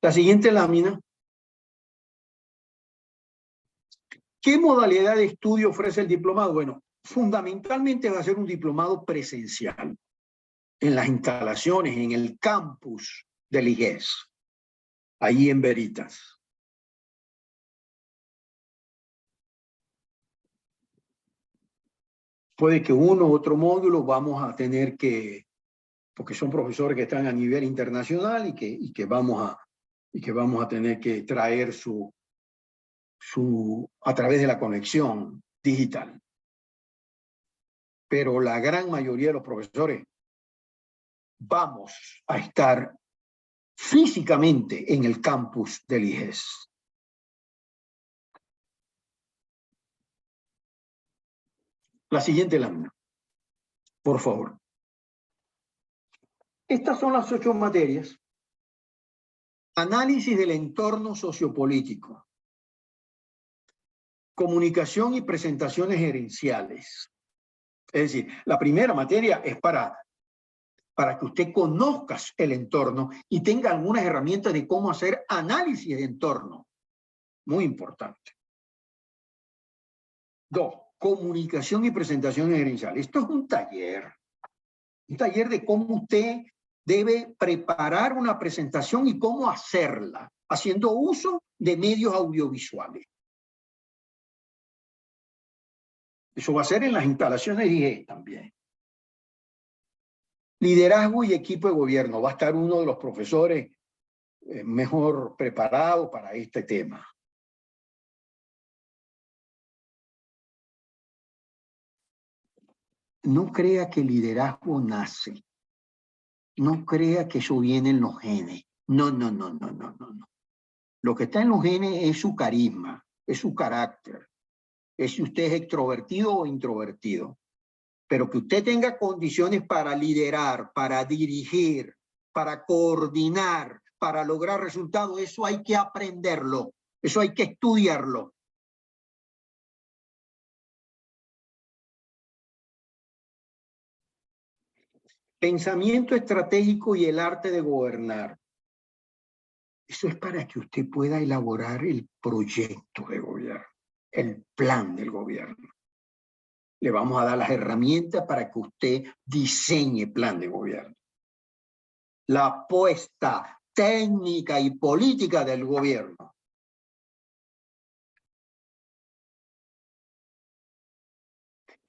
La siguiente lámina. ¿Qué modalidad de estudio ofrece el diplomado? Bueno, fundamentalmente va a ser un diplomado presencial en las instalaciones, en el campus del IGES, ahí en Veritas. Puede que uno u otro módulo vamos a tener que, porque son profesores que están a nivel internacional y que vamos a tener que traer a través de la conexión digital. Pero la gran mayoría de los profesores vamos a estar físicamente en el campus del IGES. La siguiente lámina, por favor. Estas son las 8 materias. Análisis del entorno sociopolítico. Comunicación y presentaciones gerenciales. Es decir, la primera materia es para que usted conozca el entorno y tenga algunas herramientas de cómo hacer análisis de entorno. Muy importante. 2. Comunicación y presentaciones gerenciales. Esto es un taller de cómo usted debe preparar una presentación y cómo hacerla, haciendo uso de medios audiovisuales. Eso va a ser en las instalaciones de IGES también. Liderazgo y equipo de gobierno. Va a estar uno de los profesores mejor preparado para este tema. No crea que el liderazgo nace. No crea que eso viene en los genes. No, no, no, no, no, no, no. Lo que está en los genes es su carisma, es su carácter. Es si usted es extrovertido o introvertido. Pero que usted tenga condiciones para liderar, para dirigir, para coordinar, para lograr resultados, eso hay que aprenderlo, eso hay que estudiarlo. Pensamiento estratégico y el arte de gobernar. Eso es para que usted pueda elaborar el proyecto de gobierno, el plan del gobierno. Le vamos a dar las herramientas para que usted diseñe plan de gobierno. La apuesta técnica y política del gobierno.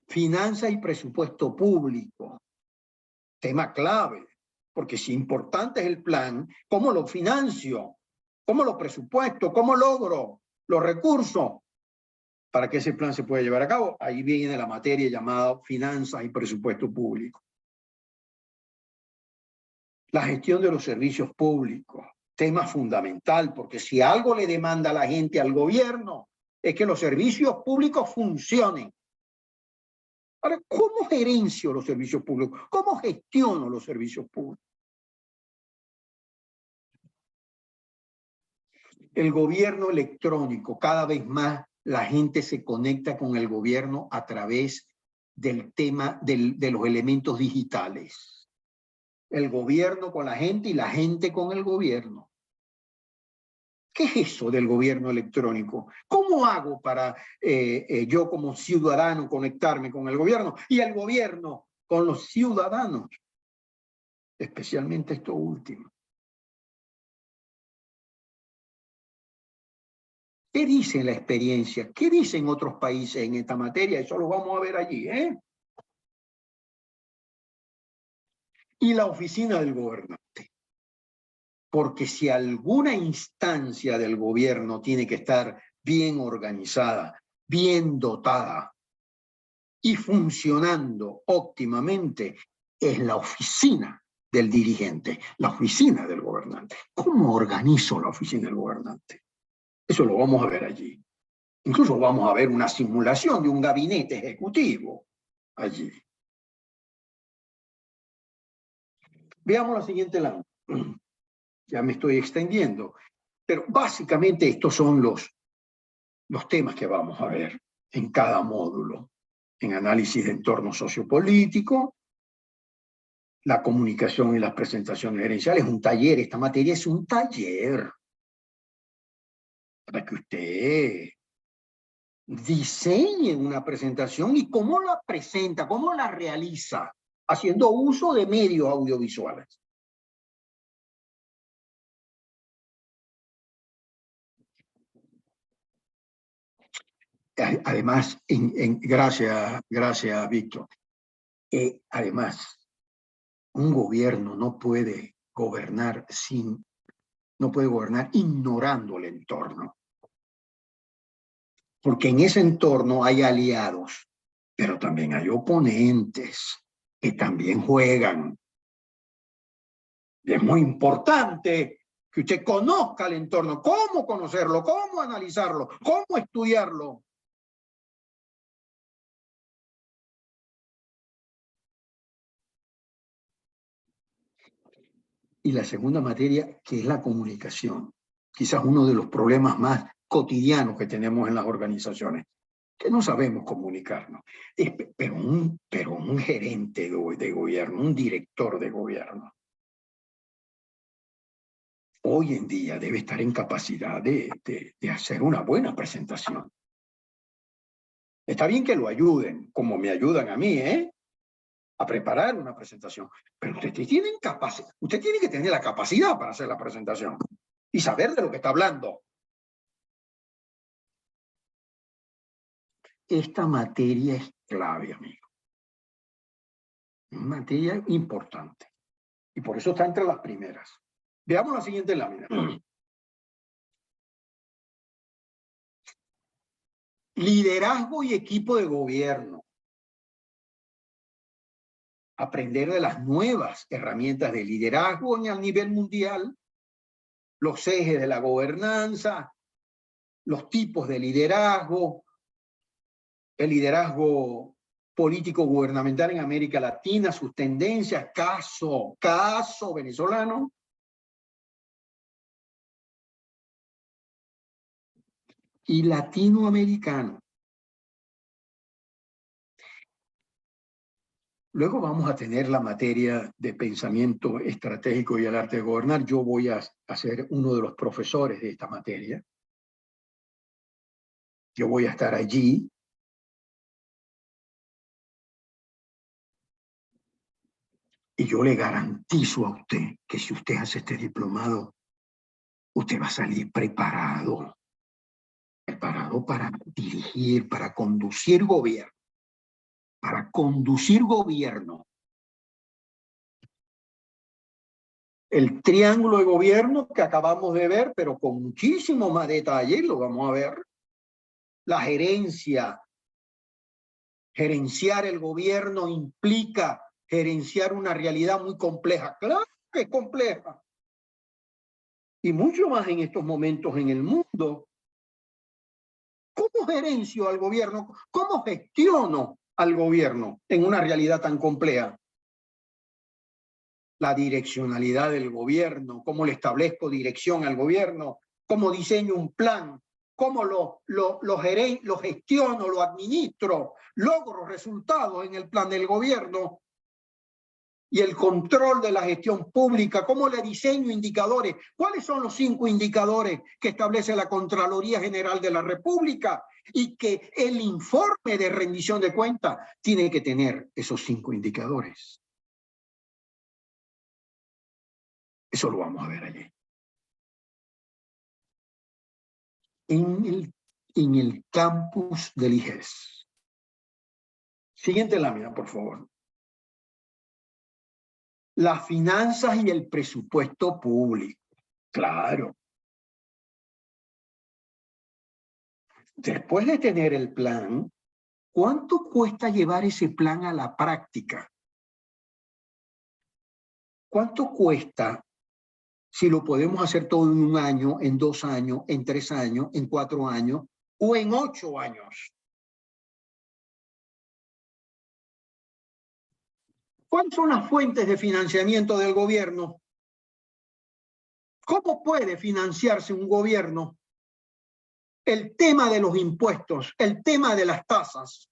Finanzas y presupuesto público. Tema clave, porque si importante es el plan, ¿cómo lo financio? ¿Cómo lo presupuesto? ¿Cómo logro los recursos para que ese plan se pueda llevar a cabo? Ahí viene la materia llamada finanzas y presupuesto público. La gestión de los servicios públicos, tema fundamental, porque si algo le demanda a la gente al gobierno, es que los servicios públicos funcionen. Ahora, ¿cómo gerencio los servicios públicos? ¿Cómo gestiono los servicios públicos? El gobierno electrónico, cada vez más la gente se conecta con el gobierno a través del tema de los elementos digitales. El gobierno con la gente y la gente con el gobierno. ¿Qué es eso del gobierno electrónico? ¿Cómo hago para yo como ciudadano conectarme con el gobierno y el gobierno con los ciudadanos? Especialmente esto último. ¿Qué dice la experiencia? ¿Qué dicen otros países en esta materia? Eso lo vamos a ver allí, ¿eh? Y la oficina del gobernante. Porque si alguna instancia del gobierno tiene que estar bien organizada, bien dotada y funcionando óptimamente, es la oficina del dirigente, la oficina del gobernante. ¿Cómo organizo la oficina del gobernante? Eso lo vamos a ver allí. Incluso vamos a ver una simulación de un gabinete ejecutivo allí. Veamos la siguiente lámina. Ya me estoy extendiendo, pero básicamente estos son los temas que vamos a ver en cada módulo. En análisis de entorno sociopolítico, la comunicación y las presentaciones gerenciales, un taller. Esta materia es un taller para que usted diseñe una presentación y cómo la presenta, cómo la realiza, haciendo uso de medios audiovisuales. Además, gracias Víctor, además, un gobierno no puede gobernar ignorando el entorno. Porque en ese entorno hay aliados, pero también hay oponentes que también juegan. Y es muy importante que usted conozca el entorno, cómo conocerlo, cómo analizarlo, cómo estudiarlo. Y la segunda materia, que es la comunicación. Quizás uno de los problemas más cotidianos que tenemos en las organizaciones, que no sabemos comunicarnos. Pero un gerente de gobierno, un director de gobierno, hoy en día debe estar en capacidad de hacer una buena presentación. Está bien que lo ayuden, como me ayudan a mí, a preparar una presentación, pero usted tiene que tener la capacidad para hacer la presentación y saber de lo que está hablando. Esta materia es clave, amigo. Una materia importante. Y por eso está entre las primeras. Veamos la siguiente lámina. Liderazgo y equipo de gobierno. Aprender de las nuevas herramientas de liderazgo a nivel mundial, los ejes de la gobernanza, los tipos de liderazgo, el liderazgo político gubernamental en América Latina, sus tendencias, caso venezolano. Y latinoamericano. Luego vamos a tener la materia de pensamiento estratégico y el arte de gobernar. Yo voy a ser uno de los profesores de esta materia. Yo voy a estar allí. Y yo le garantizo a usted que si usted hace este diplomado, usted va a salir preparado. Preparado para dirigir, para conducir gobierno. Para conducir gobierno. El triángulo de gobierno que acabamos de ver, pero con muchísimo más detalle, lo vamos a ver. La gerencia. Gerenciar el gobierno implica gerenciar una realidad muy compleja. Claro que es compleja. Y mucho más en estos momentos en el mundo. ¿Cómo gerencio al gobierno? ¿Cómo gestiono al gobierno en una realidad tan compleja? La direccionalidad del gobierno, cómo le establezco dirección al gobierno, cómo diseño un plan, cómo lo gestiono, lo administro, logro resultados en el plan del gobierno y el control de la gestión pública, cómo le diseño indicadores. ¿Cuáles son los 5 indicadores que establece la Contraloría General de la República? Y que el informe de rendición de cuentas tiene que tener esos 5 indicadores. Eso lo vamos a ver allí. En el campus del IGES. Siguiente lámina, por favor. Las finanzas y el presupuesto público. Claro. Después de tener el plan, ¿cuánto cuesta llevar ese plan a la práctica? ¿Cuánto cuesta si lo podemos hacer todo en 1 año, en 2 años, en 3 años, en 4 años o en 8 años? ¿Cuáles son las fuentes de financiamiento del gobierno? ¿Cómo puede financiarse un gobierno? El tema de los impuestos, el tema de las tasas,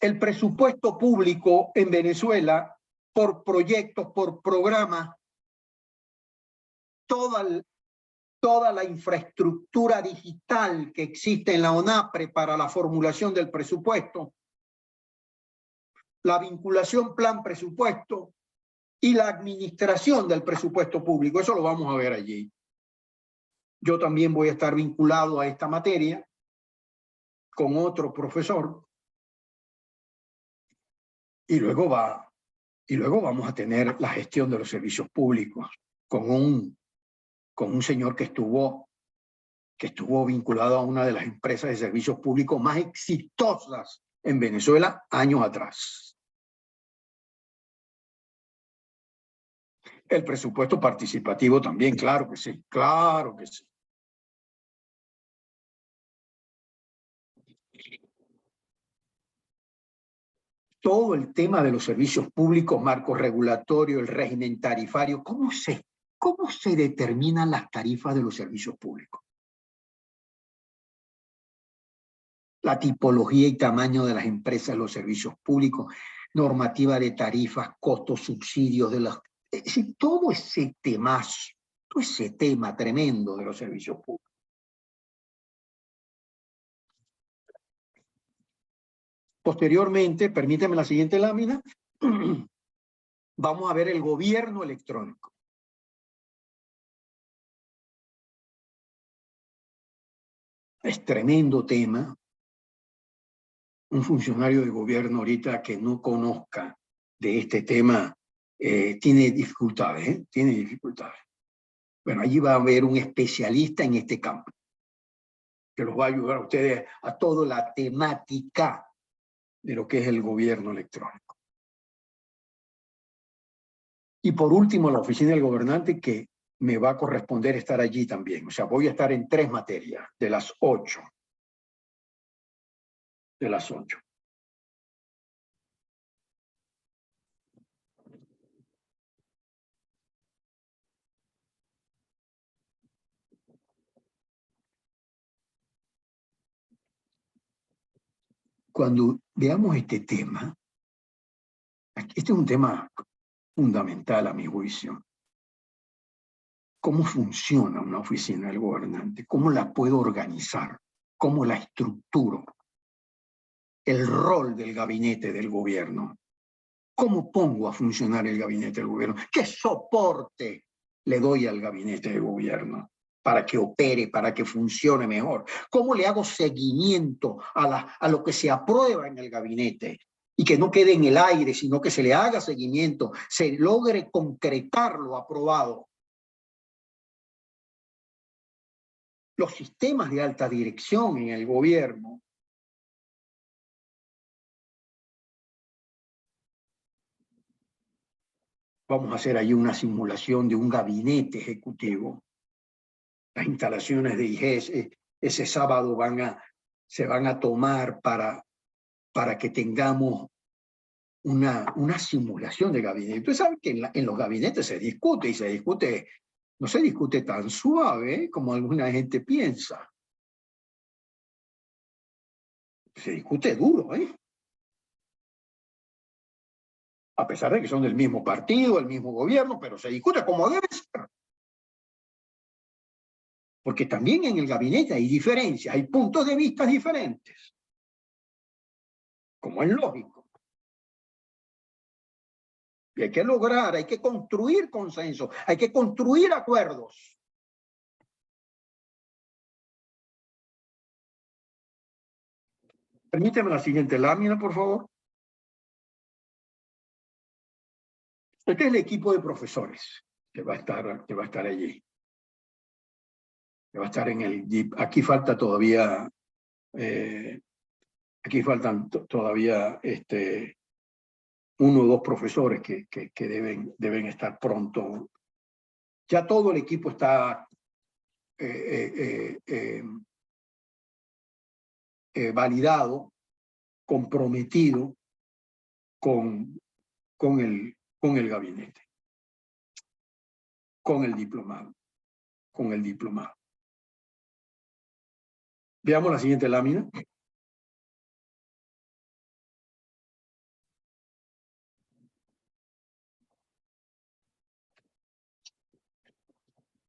el presupuesto público en Venezuela por proyectos, por programas, toda la infraestructura digital que existe en la ONAPRE para la formulación del presupuesto, la vinculación plan-presupuesto y la administración del presupuesto público. Eso lo vamos a ver allí. Yo también voy a estar vinculado a esta materia con otro profesor y luego vamos a tener la gestión de los servicios públicos con un señor que estuvo vinculado a una de las empresas de servicios públicos más exitosas en Venezuela años atrás. El presupuesto participativo también, claro que sí, claro que sí. Todo el tema de los servicios públicos, marco regulatorio, el régimen tarifario, ¿cómo se determinan las tarifas de los servicios públicos? La tipología y tamaño de las empresas de los servicios públicos, normativa de tarifas, costos, subsidios de las... Es decir, todo ese tema tremendo de los servicios públicos. Posteriormente, permíteme la siguiente lámina, vamos a ver el gobierno electrónico. Es tremendo tema. Un funcionario de gobierno ahorita que no conozca de este tema tiene dificultades, ¿eh? Tiene dificultades. Bueno, allí va a haber un especialista en este campo que los va a ayudar a ustedes a toda la temática de lo que es el gobierno electrónico. Y por último, la oficina del gobernante, que me va a corresponder estar allí también. O sea, voy a estar en 3 materias, de las 8. De las 8. Cuando veamos este tema, este es un tema fundamental a mi juicio. ¿Cómo funciona una oficina del gobernante? ¿Cómo la puedo organizar? ¿Cómo la estructuro? El rol del gabinete del gobierno. ¿Cómo pongo a funcionar el gabinete del gobierno? ¿Qué soporte le doy al gabinete de gobierno para que opere, para que funcione mejor? ¿Cómo le hago seguimiento a lo que se aprueba en el gabinete? Y que no quede en el aire, sino que se le haga seguimiento, se logre concretar lo aprobado. Los sistemas de alta dirección en el gobierno vamos a hacer ahí una simulación de un gabinete ejecutivo. Las instalaciones de IGES ese sábado se van a tomar para que tengamos una simulación de gabinete. Usted sabe que en los gabinetes se discute, y se discute, no se discute tan suave como alguna gente piensa. Se discute duro, ¿eh? A pesar de que son del mismo partido, el mismo gobierno, pero se discute como debe ser. Porque también en el gabinete hay diferencias, hay puntos de vista diferentes, como es lógico. Y hay que lograr, hay que construir consenso, hay que construir acuerdos. Permíteme la siguiente lámina, por favor. Este es el equipo de profesores que va a estar allí. Que va a estar en el GIP. Aquí falta todavía, aquí faltan todavía 1 o 2 profesores que deben estar pronto. Ya todo el equipo está validado, comprometido con el gabinete, con el diplomado. Veamos la siguiente lámina.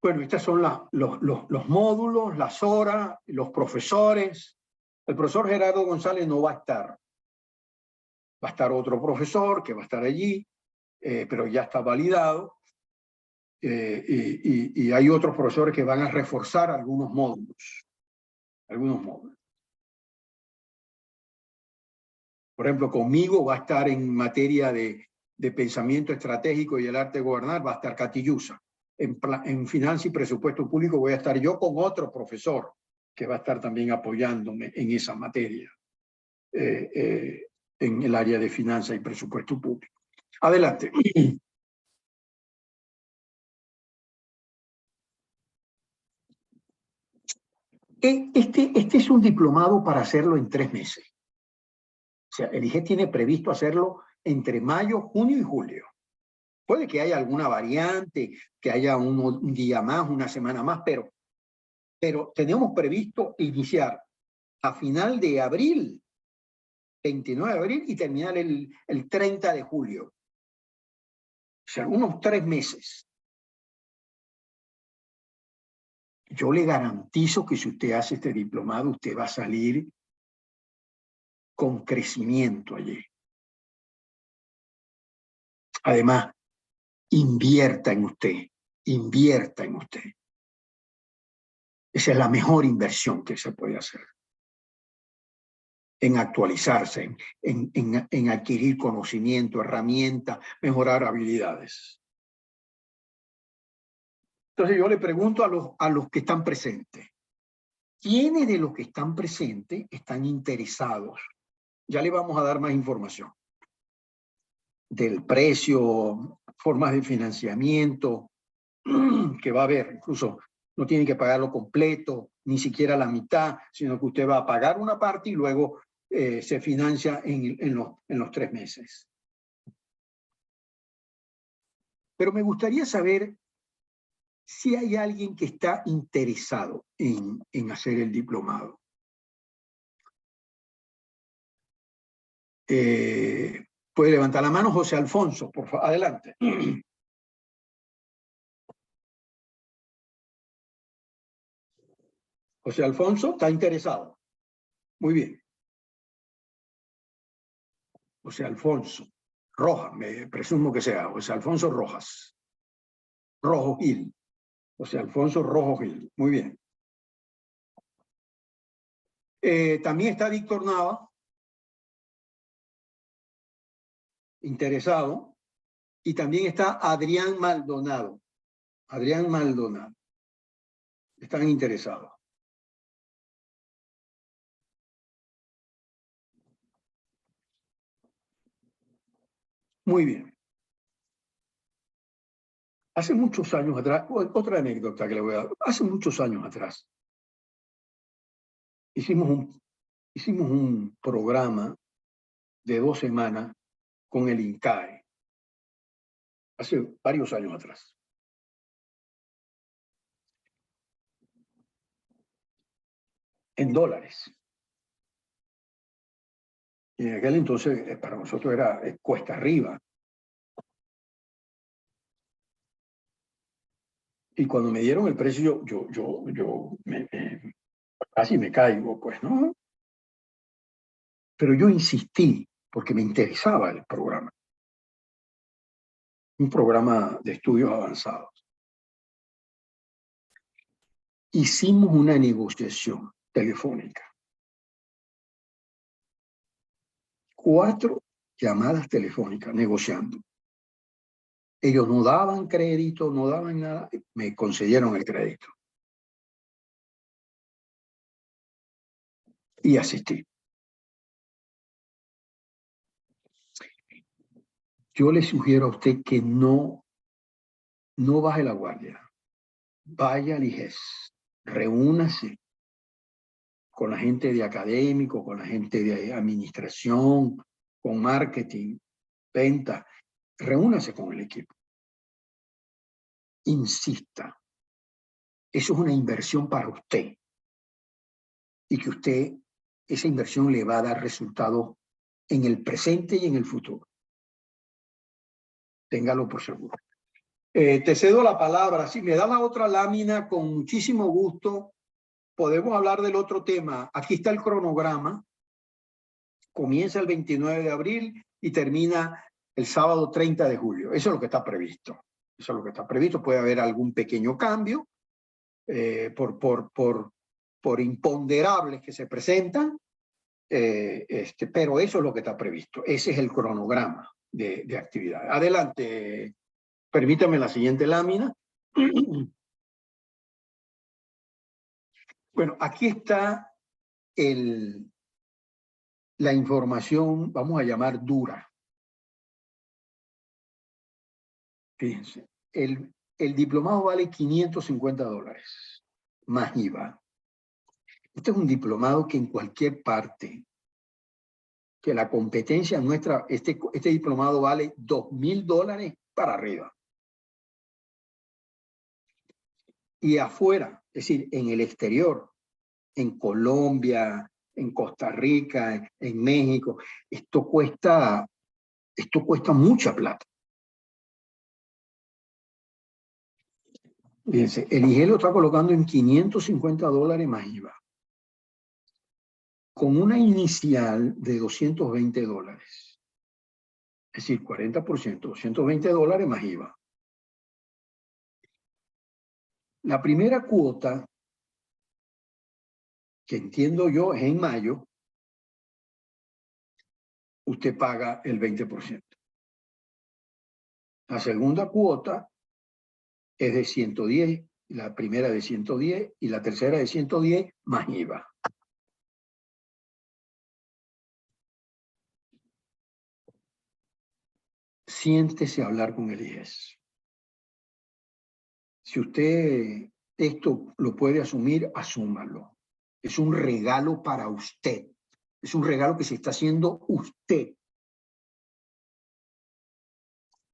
Bueno, estos son los módulos, las horas, los profesores. El profesor Gerardo González no va a estar. Va a estar otro profesor que va a estar allí, pero ya está validado. Y hay otros profesores que van a reforzar algunos módulos. Por ejemplo, conmigo va a estar en materia de pensamiento estratégico y el arte de gobernar, va a estar Catillusa. En finanzas y presupuesto público voy a estar yo con otro profesor que va a estar también apoyándome en esa materia, en el área de finanzas y presupuesto público. Adelante. Este es un diplomado para hacerlo en 3 meses. O sea, el IGES tiene previsto hacerlo entre mayo, junio y julio. Puede que haya alguna variante, que haya un día más, una semana más, pero tenemos previsto iniciar a final de abril, 29 de abril, y terminar el 30 de julio. O sea, unos 3 meses. Yo le garantizo que si usted hace este diplomado, usted va a salir con crecimiento allí. Además, invierta en usted. Esa es la mejor inversión que se puede hacer. en actualizarse, en adquirir conocimiento, herramientas, mejorar habilidades. Entonces yo le pregunto a los que están presentes, ¿quiénes de los que están presentes están interesados? Ya le vamos a dar más información del precio, formas de financiamiento que va a haber. Incluso no tienen que pagarlo completo, ni siquiera la mitad, sino que usted va a pagar una parte y luego se financia en los 3 meses. Pero me gustaría saber si hay alguien que está interesado en hacer el diplomado. Puede levantar la mano José Alfonso, por favor, adelante. José Alfonso está interesado. Muy bien. José Alfonso Rojas, me presumo que sea José Alfonso Rojas. Rojo Gil. José Alfonso Rojo Gil. Muy bien. También está Víctor Nava, interesado. Y también está Adrián Maldonado. Adrián Maldonado. Están interesados. Muy bien. Hace muchos años atrás, otra anécdota que le voy a dar. Hace muchos años atrás, hicimos un programa de 2 semanas con el INCAE. Hace varios años atrás. En dólares. Y en aquel entonces, para nosotros era cuesta arriba. Y cuando me dieron el precio, casi me caigo, pues, ¿no? Pero yo insistí porque me interesaba el programa. Un programa de estudios avanzados. Hicimos una negociación telefónica. 4 llamadas telefónicas negociando. Ellos no daban crédito, no daban nada, me concedieron el crédito. Y asistí. Yo le sugiero a usted que no baje la guardia. Vaya al IGES, reúnase con la gente de académico, con la gente de administración, con marketing, venta. Reúnase con el equipo. Insista. Eso es una inversión para usted. Y que usted, esa inversión le va a dar resultados en el presente y en el futuro. Téngalo por seguro. Te cedo la palabra. Si me da la otra lámina, con muchísimo gusto, podemos hablar del otro tema. Aquí está el cronograma. Comienza el 29 de abril y termina el sábado 30 de julio. Eso es lo que está previsto. Eso es lo que está previsto. Puede haber algún pequeño cambio por imponderables que se presentan, pero eso es lo que está previsto. Ese es el cronograma de actividad. Adelante. Permítame la siguiente lámina. Bueno, aquí está la información, vamos a llamar dura. Fíjense, el diplomado vale $550 más IVA. Este es un diplomado que en cualquier parte, que la competencia nuestra, este diplomado vale $2,000 para arriba. Y afuera, es decir, en el exterior, en Colombia, en Costa Rica, en México, esto cuesta mucha plata. Fíjense, el IGE lo está colocando en $550 más IVA, con una inicial de $220. Es decir, 40%, $220 más IVA. La primera cuota, que entiendo yo es en mayo, usted paga el 20%. La segunda cuota es de 110, la primera de 110 y la tercera de 110 más IVA. Siéntese a hablar con el IES. Si usted esto lo puede asumir, asúmalo. Es un regalo para usted. Es un regalo que se está haciendo usted.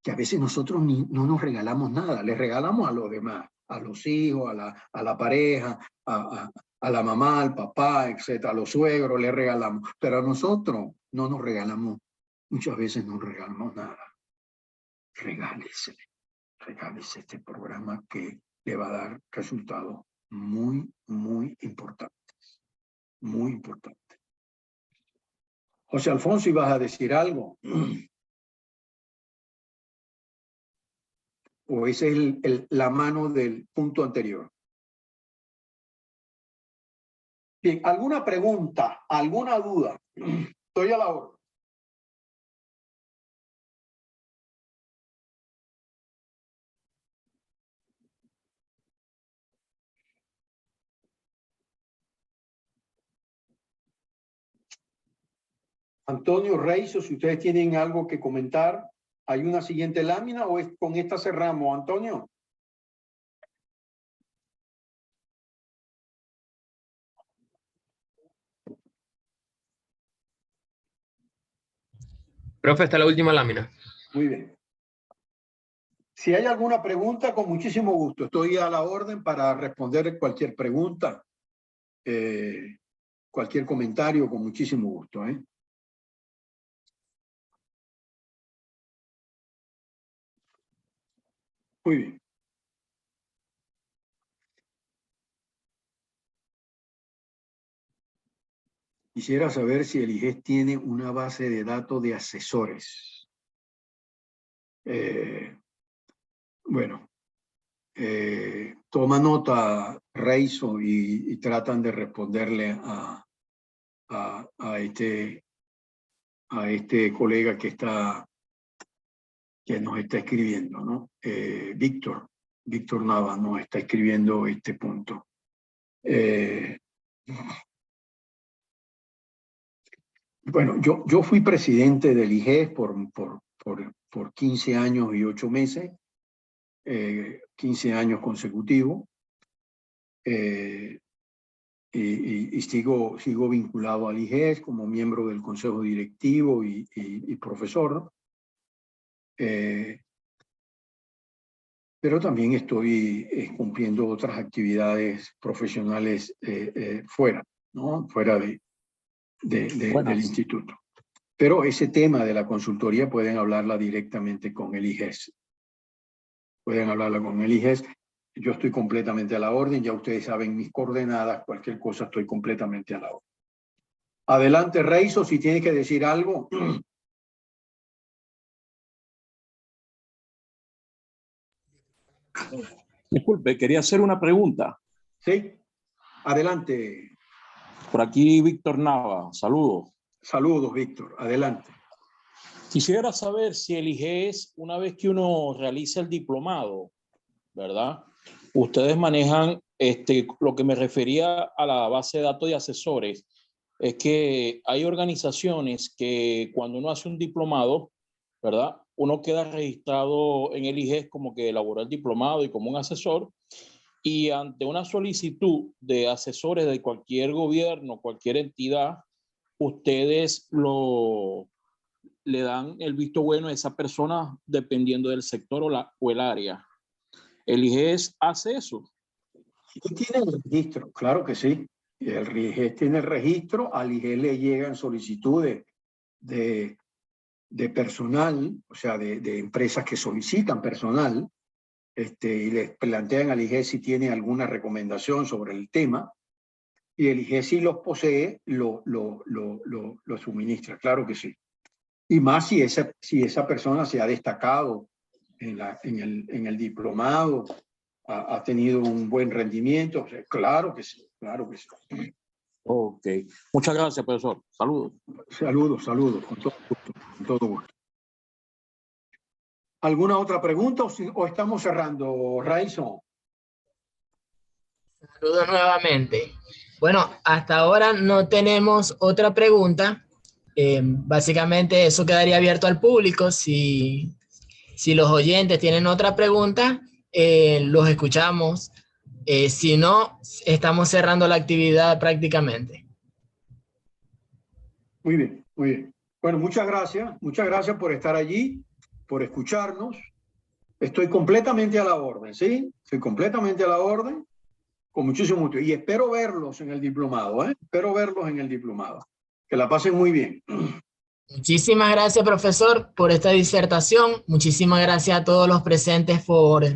Que a veces nosotros no nos regalamos nada, le regalamos a los demás, a los hijos, a la pareja, a la mamá, al papá, etcétera, a los suegros le regalamos, pero a nosotros no nos regalamos, muchas veces no regalamos nada. Regálese este programa que le va a dar resultados muy, muy importantes, muy importantes. José Alfonso, ¿ibas a decir algo? ¿O esa es la mano del punto anterior? Bien, ¿alguna pregunta? ¿Alguna duda? Estoy a la orden. Antonio, Reiso, si ustedes tienen algo que comentar, ¿hay una siguiente lámina o con esta cerramos, Antonio? Profe, está la última lámina. Muy bien. Si hay alguna pregunta, con muchísimo gusto. Estoy a la orden para responder cualquier pregunta, cualquier comentario, con muchísimo gusto. Muy bien. Quisiera saber si el IGES tiene una base de datos de asesores. Bueno, toma nota, Reiso, y tratan de responderle a este colega que nos está escribiendo, ¿no? Víctor Nava nos está escribiendo este punto. Bueno, yo fui presidente del IGES por 15 años y 8 meses, 15 años consecutivos, y sigo vinculado al IGES como miembro del consejo directivo y profesor, pero también estoy cumpliendo otras actividades profesionales fuera, ¿no? Fuera del instituto. Pero ese tema de la consultoría pueden hablarla directamente con el IGES. Pueden hablarla con el IGES. Yo estoy completamente a la orden, ya ustedes saben mis coordenadas, cualquier cosa estoy completamente a la orden. Adelante, Reiso, si tiene que decir algo. Disculpe, quería hacer una pregunta. Sí, adelante. Por aquí, Víctor Nava, saludos. Saludos, Víctor, adelante. Quisiera saber si el IGES, una vez que uno realiza el diplomado, ¿verdad? Ustedes manejan, lo que me refería a la base de datos de asesores, es que hay organizaciones que cuando uno hace un diplomado, ¿verdad? Uno queda registrado en el IGES como que elaboró el diplomado y como un asesor, y ante una solicitud de asesores de cualquier gobierno, cualquier entidad, ustedes le dan el visto bueno a esa persona dependiendo del sector o el área. ¿El IGES hace eso? Sí, tiene el registro, claro que sí. El IGES tiene el registro, al IGES le llegan solicitudes de personal, o sea, de empresas que solicitan personal, y les plantean al IGES si tiene alguna recomendación sobre el tema, y el IGES si los posee, lo suministra, claro que sí. Y más si esa persona se ha destacado en el diplomado, ha tenido un buen rendimiento, o sea, claro que sí, claro que sí. Ok. Muchas gracias, profesor. Saludos. Saludos, con todo gusto, con todo gusto. ¿Alguna otra pregunta o estamos cerrando, Raison? Saludos nuevamente. Bueno, hasta ahora no tenemos otra pregunta. Básicamente eso quedaría abierto al público. Si los oyentes tienen otra pregunta, los escuchamos. Si no, estamos cerrando la actividad prácticamente. Muy bien, muy bien. Bueno, muchas gracias por estar allí, por escucharnos. Estoy completamente a la orden, ¿sí? Estoy completamente a la orden, con muchísimo gusto. Y espero verlos en el diplomado, ¿eh? Espero verlos en el diplomado. Que la pasen muy bien. Muchísimas gracias, profesor, por esta disertación. Muchísimas gracias a todos los presentes por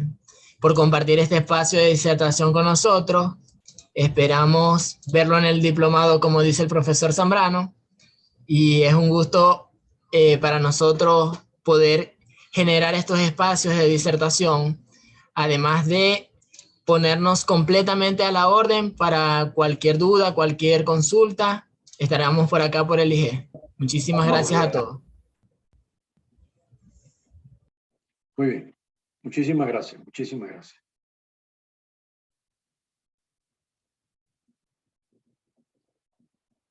compartir este espacio de disertación con nosotros. Esperamos verlo en el diplomado, como dice el profesor Zambrano. Y es un gusto para nosotros poder generar estos espacios de disertación, además de ponernos completamente a la orden para cualquier duda, cualquier consulta. Estaremos por acá por el IGE. Muchísimas gracias a todos. Muy bien. Muchísimas gracias. Muchísimas gracias.